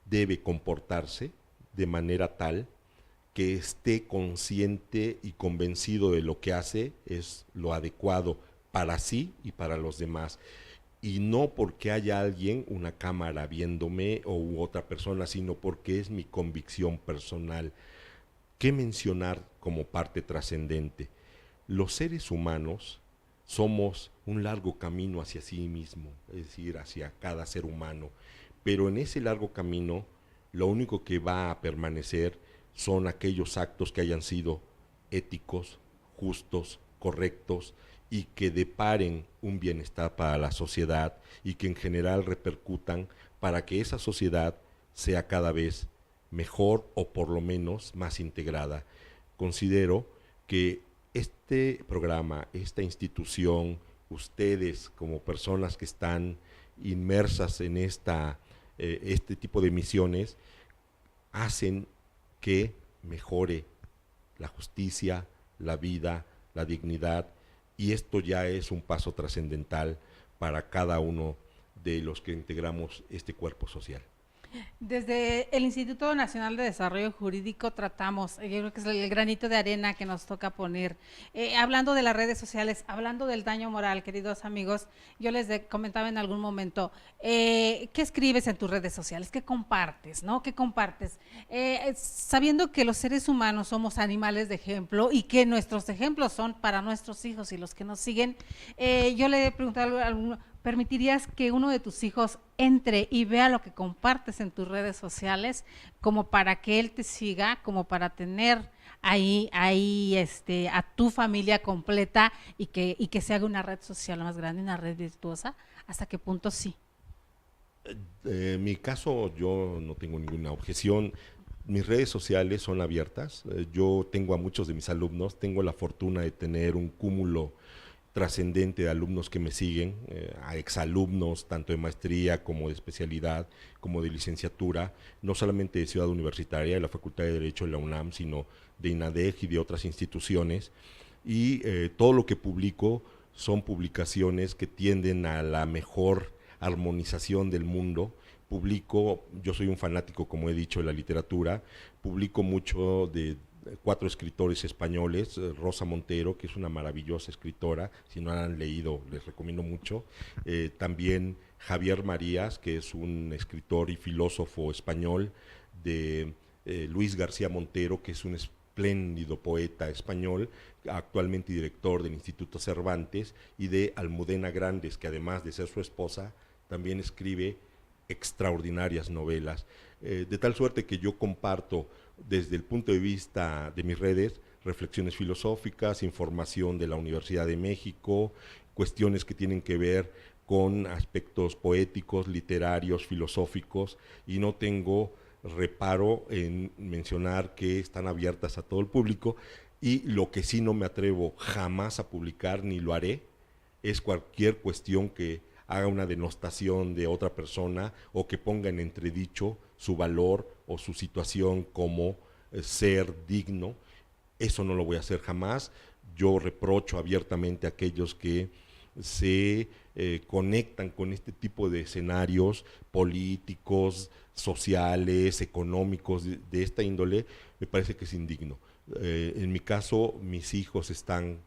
debe comportarse de manera tal que esté consciente y convencido de lo que hace es lo adecuado para sí y para los demás. Y no porque haya alguien, una cámara viéndome o otra persona, sino porque es mi convicción personal. ¿Qué mencionar como parte trascendente? Los seres humanos somos un largo camino hacia sí mismo, es decir, hacia cada ser humano, pero en ese largo camino lo único que va a permanecer son aquellos actos que hayan sido éticos, justos, correctos y que deparen un bienestar para la sociedad y que en general repercutan para que esa sociedad sea cada vez mejor o por lo menos más integrada. Considero que este programa, esta institución, ustedes como personas que están inmersas en este tipo de misiones, hacen que mejore la justicia, la vida, la dignidad, y esto ya es un paso trascendental para cada uno de los que integramos este cuerpo social. Desde el Instituto Nacional de Desarrollo Jurídico tratamos, yo creo que es el granito de arena que nos toca poner, hablando de las redes sociales, hablando del daño moral, queridos amigos, yo les comentaba en algún momento, ¿qué escribes en tus redes sociales? ¿Qué compartes? ¿No? ¿Qué compartes? Sabiendo que los seres humanos somos animales de ejemplo y que nuestros ejemplos son para nuestros hijos y los que nos siguen, yo le he preguntado a alguno, ¿permitirías que uno de tus hijos entre y vea lo que compartes en tus redes sociales como para que él te siga, como para tener ahí a tu familia completa y que se haga una red social más grande, una red virtuosa? ¿Hasta qué punto sí? En mi caso, yo no tengo ninguna objeción. Mis redes sociales son abiertas. Yo tengo a muchos de mis alumnos, tengo la fortuna de tener un cúmulo trascendente de alumnos que me siguen, a exalumnos tanto de maestría como de especialidad, como de licenciatura, no solamente de Ciudad Universitaria, de la Facultad de Derecho de la UNAM, sino de INADEG y de otras instituciones. Y todo lo que publico son publicaciones que tienden a la mejor armonización del mundo. Publico, yo soy un fanático, como he dicho, de la literatura, publico mucho de 4 escritores españoles, Rosa Montero, que es una maravillosa escritora, si no la han leído les recomiendo mucho, también Javier Marías, que es un escritor y filósofo español, de Luis García Montero, que es un espléndido poeta español, actualmente director del Instituto Cervantes, y de Almudena Grandes, que además de ser su esposa, también escribe extraordinarias novelas, de tal suerte que yo comparto desde el punto de vista de mis redes reflexiones filosóficas, información de la Universidad de México, cuestiones que tienen que ver con aspectos poéticos, literarios, filosóficos, y no tengo reparo en mencionar que están abiertas a todo el público. Y lo que sí no me atrevo jamás a publicar, ni lo haré, es cualquier cuestión que haga una denostación de otra persona o que ponga en entredicho su valor o su situación como ser digno. Eso no lo voy a hacer jamás. Yo reprocho abiertamente a aquellos que se conectan con este tipo de escenarios políticos, sociales, económicos de esta índole. Me parece que es indigno. En mi caso, mis hijos están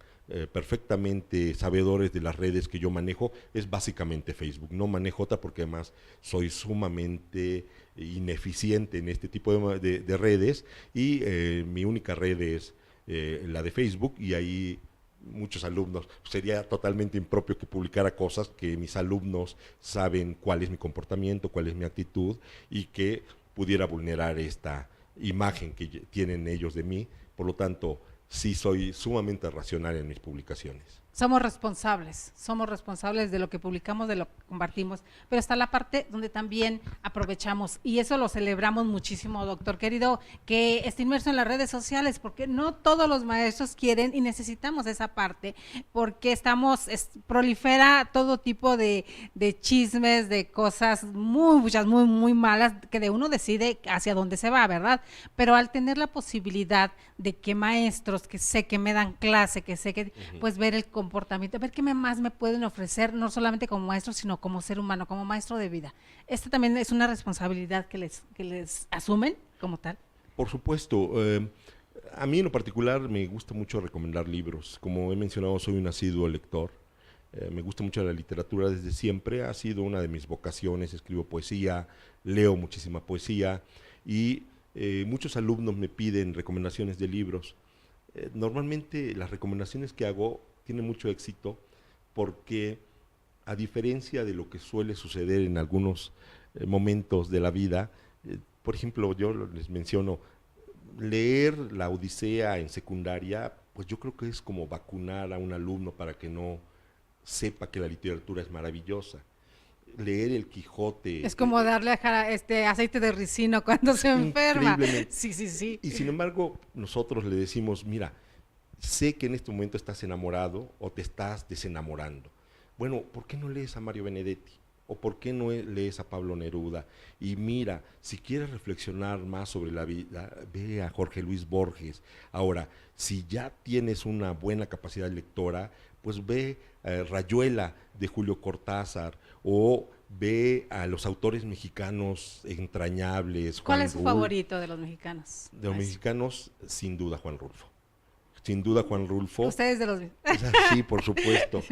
perfectamente sabedores de las redes que yo manejo. Es básicamente Facebook, no manejo otra porque además soy sumamente ineficiente en este tipo de redes, y mi única red es la de Facebook, y ahí muchos alumnos, sería totalmente impropio que publicara cosas que mis alumnos saben cuál es mi comportamiento, cuál es mi actitud, y que pudiera vulnerar esta imagen que tienen ellos de mí. Por lo tanto, sí soy sumamente racional en mis publicaciones. Somos responsables de lo que publicamos, de lo que compartimos, pero está la parte donde también aprovechamos, y eso lo celebramos muchísimo, doctor querido, que esté inmerso en las redes sociales, porque no todos los maestros quieren y necesitamos esa parte, porque prolifera todo tipo de chismes, de cosas muchas, muy malas, que de uno decide hacia dónde se va, ¿verdad? Pero al tener la posibilidad de que maestros que sé que me dan clase, que sé que, pues ver el comportamiento, ver qué más me pueden ofrecer, no solamente como maestro, sino como ser humano, como maestro de vida. Esta también es una responsabilidad que les asumen como tal. Por supuesto. A mí en lo particular me gusta mucho recomendar libros. Como he mencionado, soy un asiduo lector. Me gusta mucho la literatura desde siempre, ha sido una de mis vocaciones. Escribo poesía, leo muchísima poesía, y muchos alumnos me piden recomendaciones de libros. Normalmente las recomendaciones que hago tienen mucho éxito porque, a diferencia de lo que suele suceder en algunos momentos de la vida, por ejemplo, yo les menciono, leer la Odisea en secundaria, pues yo creo que es como vacunar a un alumno para que no sepa que la literatura es maravillosa. Leer el Quijote. Es como darle aceite de ricino cuando se enferma. Sí. Y sin embargo, nosotros le decimos, mira, sé que en este momento estás enamorado o te estás desenamorando. Bueno, ¿por qué no lees a Mario Benedetti? ¿O por qué no lees a Pablo Neruda? Y mira, si quieres reflexionar más sobre la vida, ve a Jorge Luis Borges. Ahora, si ya tienes una buena capacidad lectora, pues ve Rayuela de Julio Cortázar, o ve a los autores mexicanos entrañables. ¿Cuál es su favorito de los mexicanos? De los mexicanos, sin duda, Juan Rulfo. Sin duda, Juan Rulfo. Ustedes de los... Sí, por supuesto.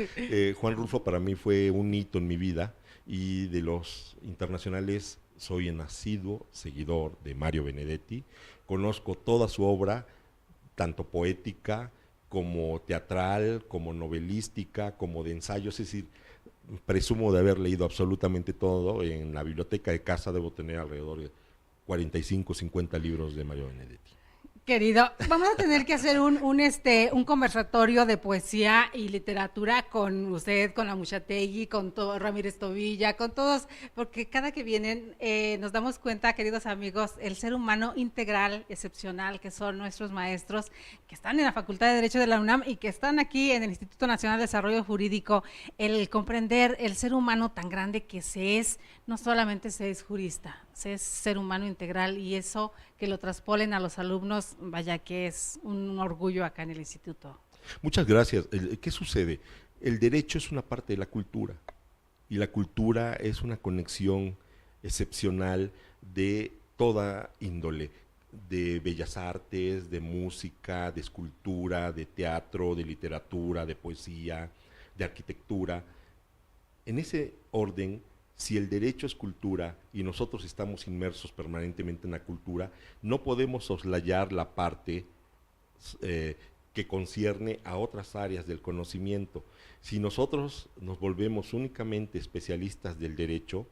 Juan Rulfo para mí fue un hito en mi vida, y de los internacionales soy un asiduo seguidor de Mario Benedetti. Conozco toda su obra, tanto poética como teatral, como novelística, como de ensayos. Es decir, presumo de haber leído absolutamente todo. En la biblioteca de casa debo tener alrededor de 45, 50 libros de Mario Benedetti. Querido, vamos a tener que hacer un conversatorio de poesía y literatura con usted, con la Muchategui, con todo Ramírez Tobilla, con todos, porque cada que vienen nos damos cuenta, queridos amigos, el ser humano integral, excepcional, que son nuestros maestros, que están en la Facultad de Derecho de la UNAM y que están aquí en el Instituto Nacional de Desarrollo Jurídico, el comprender el ser humano tan grande que se es, no solamente se es jurista, se es ser humano integral, y eso que lo traspolen a los alumnos, vaya que es un orgullo acá en el instituto. Muchas gracias. ¿Qué sucede? El derecho es una parte de la cultura, y la cultura es una conexión excepcional de toda índole, de bellas artes, de música, de escultura, de teatro, de literatura, de poesía, de arquitectura. En ese orden, si el derecho es cultura y nosotros estamos inmersos permanentemente en la cultura, no podemos soslayar la parte que concierne a otras áreas del conocimiento. Si nosotros nos volvemos únicamente especialistas del derecho,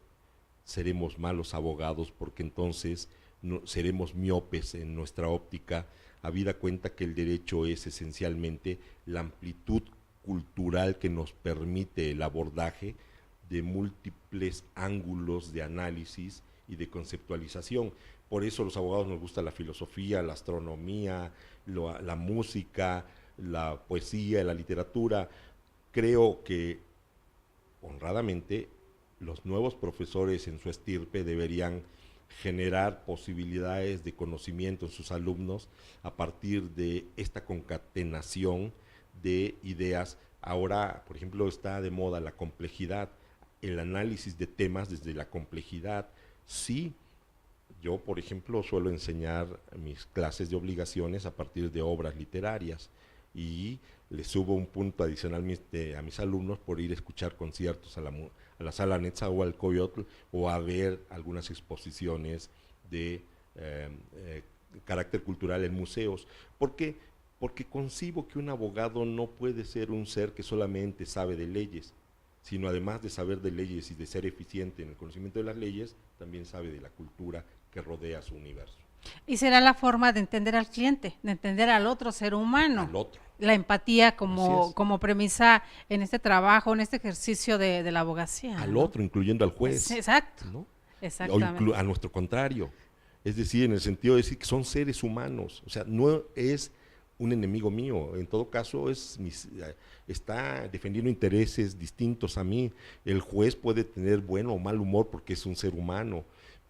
seremos malos abogados, porque entonces seremos miopes en nuestra óptica, habida cuenta que el derecho es esencialmente la amplitud cultural que nos permite el abordaje de múltiples ángulos de análisis y de conceptualización. Por eso los abogados nos gusta la filosofía, la astronomía, la música, la poesía, la literatura. Creo que, honradamente, los nuevos profesores en su estirpe deberían generar posibilidades de conocimiento en sus alumnos a partir de esta concatenación de ideas. Ahora, por ejemplo, está de moda la complejidad, el análisis de temas desde la complejidad. Sí, yo, por ejemplo, suelo enseñar mis clases de obligaciones a partir de obras literarias, y les subo un punto adicional a mis alumnos por ir a escuchar conciertos a la sala Netzahualcoyotl, o a ver algunas exposiciones de carácter cultural en museos. ¿Por qué? Porque concibo que un abogado no puede ser un ser que solamente sabe de leyes, sino además de saber de leyes y de ser eficiente en el conocimiento de las leyes, también sabe de la cultura que rodea su universo. Y será la forma de entender al cliente, de entender al otro ser humano. Al otro. La empatía como premisa en este trabajo, en este ejercicio de la abogacía. Al ¿no? otro, incluyendo al juez. Exacto. ¿No? Exactamente. O a nuestro contrario. Es decir, en el sentido de decir que son seres humanos. O sea, no es un enemigo mío, en todo caso está defendiendo intereses distintos a mí. El juez puede tener buen o mal humor porque es un ser humano.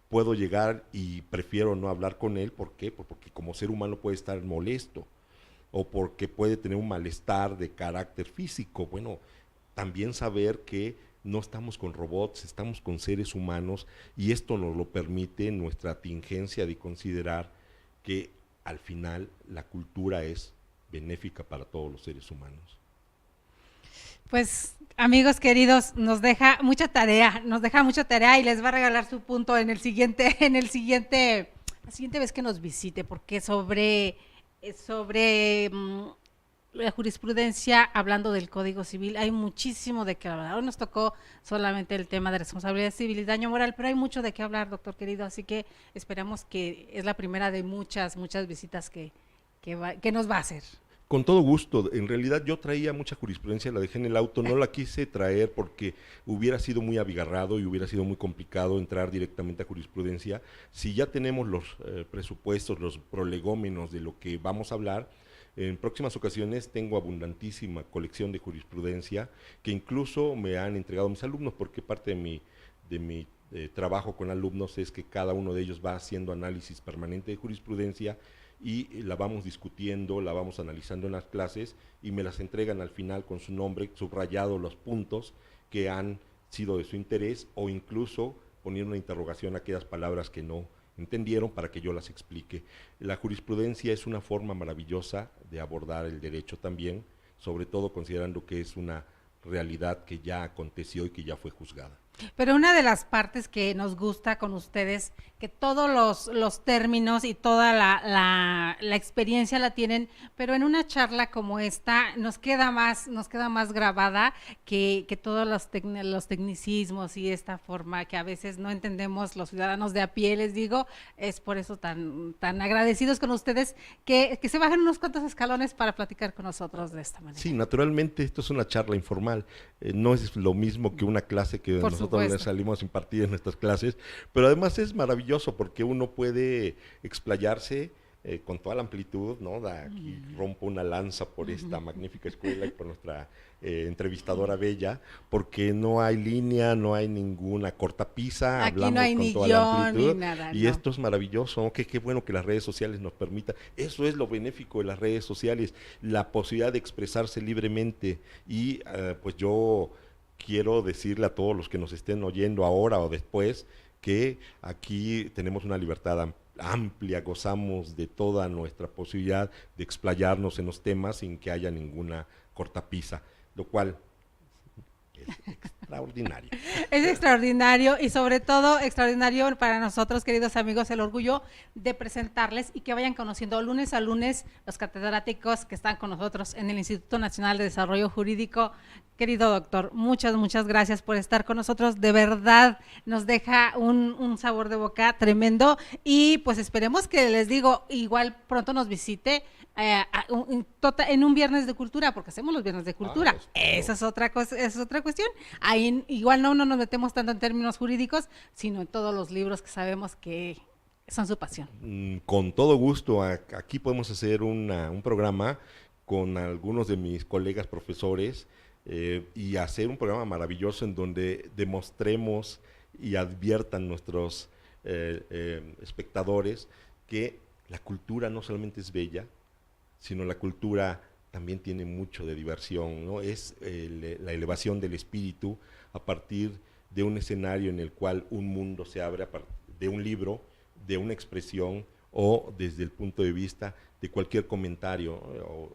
Puedo llegar y prefiero no hablar con él. ¿Por qué? Porque como ser humano puede estar molesto, o porque puede tener un malestar de carácter físico. Bueno, también saber que no estamos con robots, estamos con seres humanos, y esto nos lo permite nuestra tingencia de considerar que al final la cultura es benéfica para todos los seres humanos. Pues, amigos queridos, nos deja mucha tarea, y les va a regalar su punto en la siguiente vez que nos visite, porque sobre la jurisprudencia, hablando del Código Civil, hay muchísimo de qué hablar. Hoy nos tocó solamente el tema de responsabilidad civil y daño moral, pero hay mucho de qué hablar, doctor querido, así que esperamos que es la primera de muchas visitas que nos va a hacer. Con todo gusto. En realidad yo traía mucha jurisprudencia, la dejé en el auto, no la quise traer porque hubiera sido muy abigarrado y hubiera sido muy complicado entrar directamente a jurisprudencia. Si ya tenemos los presupuestos, los prolegómenos de lo que vamos a hablar, en próximas ocasiones tengo abundantísima colección de jurisprudencia que incluso me han entregado mis alumnos, porque parte de mi trabajo con alumnos es que cada uno de ellos va haciendo análisis permanente de jurisprudencia, y la vamos discutiendo, la vamos analizando en las clases, y me las entregan al final con su nombre, subrayado los puntos que han sido de su interés, o incluso poniendo una interrogación a aquellas palabras que no entendieron para que yo las explique. La jurisprudencia es una forma maravillosa de abordar el derecho también, sobre todo considerando que es una realidad que ya aconteció y que ya fue juzgada. Pero una de las partes que nos gusta con ustedes, que todos los términos y toda la experiencia la tienen, pero en una charla como esta nos queda más grabada que todos los tecnicismos y esta forma que a veces no entendemos los ciudadanos de a pie, les digo, es por eso tan agradecidos con ustedes que se bajen unos cuantos escalones para platicar con nosotros de esta manera. Sí, naturalmente esto es una charla informal, no es lo mismo que una clase que Por nosotros le supuesto. salimos a impartir en nuestras clases, pero además es maravilloso porque uno puede explayarse con toda la amplitud, ¿no? Aquí rompo una lanza por esta magnífica escuela y por nuestra entrevistadora bella, porque no hay línea, no hay ninguna cortapisa, Aquí hablamos no hay con ni toda la guión amplitud, ni nada, y no. esto es maravilloso, ¿no? Qué bueno que las redes sociales nos permitan, eso es lo benéfico de las redes sociales, la posibilidad de expresarse libremente, y pues yo quiero decirle a todos los que nos estén oyendo ahora o después que aquí tenemos una libertad amplia, gozamos de toda nuestra posibilidad de explayarnos en los temas sin que haya ninguna cortapisa, lo cual es extraordinario. Es extraordinario y sobre todo extraordinario para nosotros, queridos amigos, el orgullo de presentarles y que vayan conociendo lunes a lunes los catedráticos que están con nosotros en el Instituto Nacional de Desarrollo Jurídico. Querido doctor, muchas gracias por estar con nosotros. De verdad nos deja un sabor de boca tremendo y pues esperemos que, les digo, igual pronto nos visite en un viernes de cultura, porque hacemos los viernes de cultura. Esa es otra cosa, esa es otra cuestión. Ahí igual no nos metemos tanto en términos jurídicos, sino en todos los libros que sabemos que son su pasión. Con todo gusto, aquí podemos hacer un programa con algunos de mis colegas profesores y hacer un programa maravilloso en donde demostremos y adviertan nuestros espectadores que la cultura no solamente es bella, sino la cultura también tiene mucho de diversión, ¿no? Es la elevación del espíritu a partir de un escenario en el cual un mundo se abre a partir de un libro, de una expresión o desde el punto de vista de cualquier comentario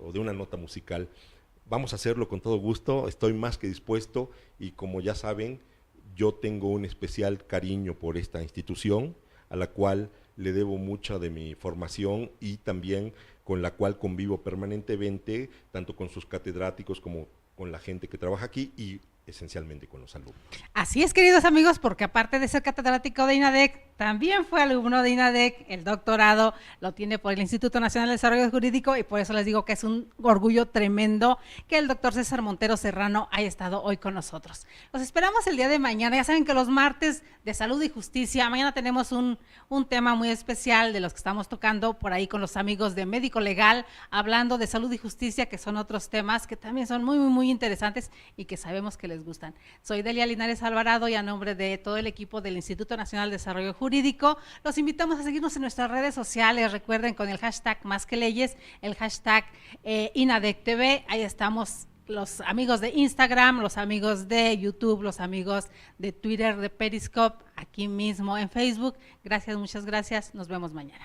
o de una nota musical. Vamos a hacerlo con todo gusto, estoy más que dispuesto y como ya saben, yo tengo un especial cariño por esta institución a la cual le debo mucha de mi formación y también con la cual convivo permanentemente, tanto con sus catedráticos como con la gente que trabaja aquí y esencialmente con los alumnos. Así es, queridos amigos, porque aparte de ser catedrático de INADEC, también fue alumno de INADEC, el doctorado lo tiene por el Instituto Nacional de Desarrollo Jurídico y por eso les digo que es un orgullo tremendo que el doctor César Montero Serrano haya estado hoy con nosotros. Los esperamos el día de mañana, ya saben que los martes de salud y justicia, mañana tenemos un tema muy especial de los que estamos tocando por ahí con los amigos de Médico Legal, hablando de salud y justicia, que son otros temas que también son muy interesantes y que sabemos que les gustan. Soy Delia Linares Alvarado y a nombre de todo el equipo del Instituto Nacional de Desarrollo Jurídico, los invitamos a seguirnos en nuestras redes sociales, recuerden con el hashtag Más que Leyes, el hashtag INADECTV, ahí estamos los amigos de Instagram, los amigos de YouTube, los amigos de Twitter, de Periscope, aquí mismo en Facebook. Gracias, muchas gracias, nos vemos mañana.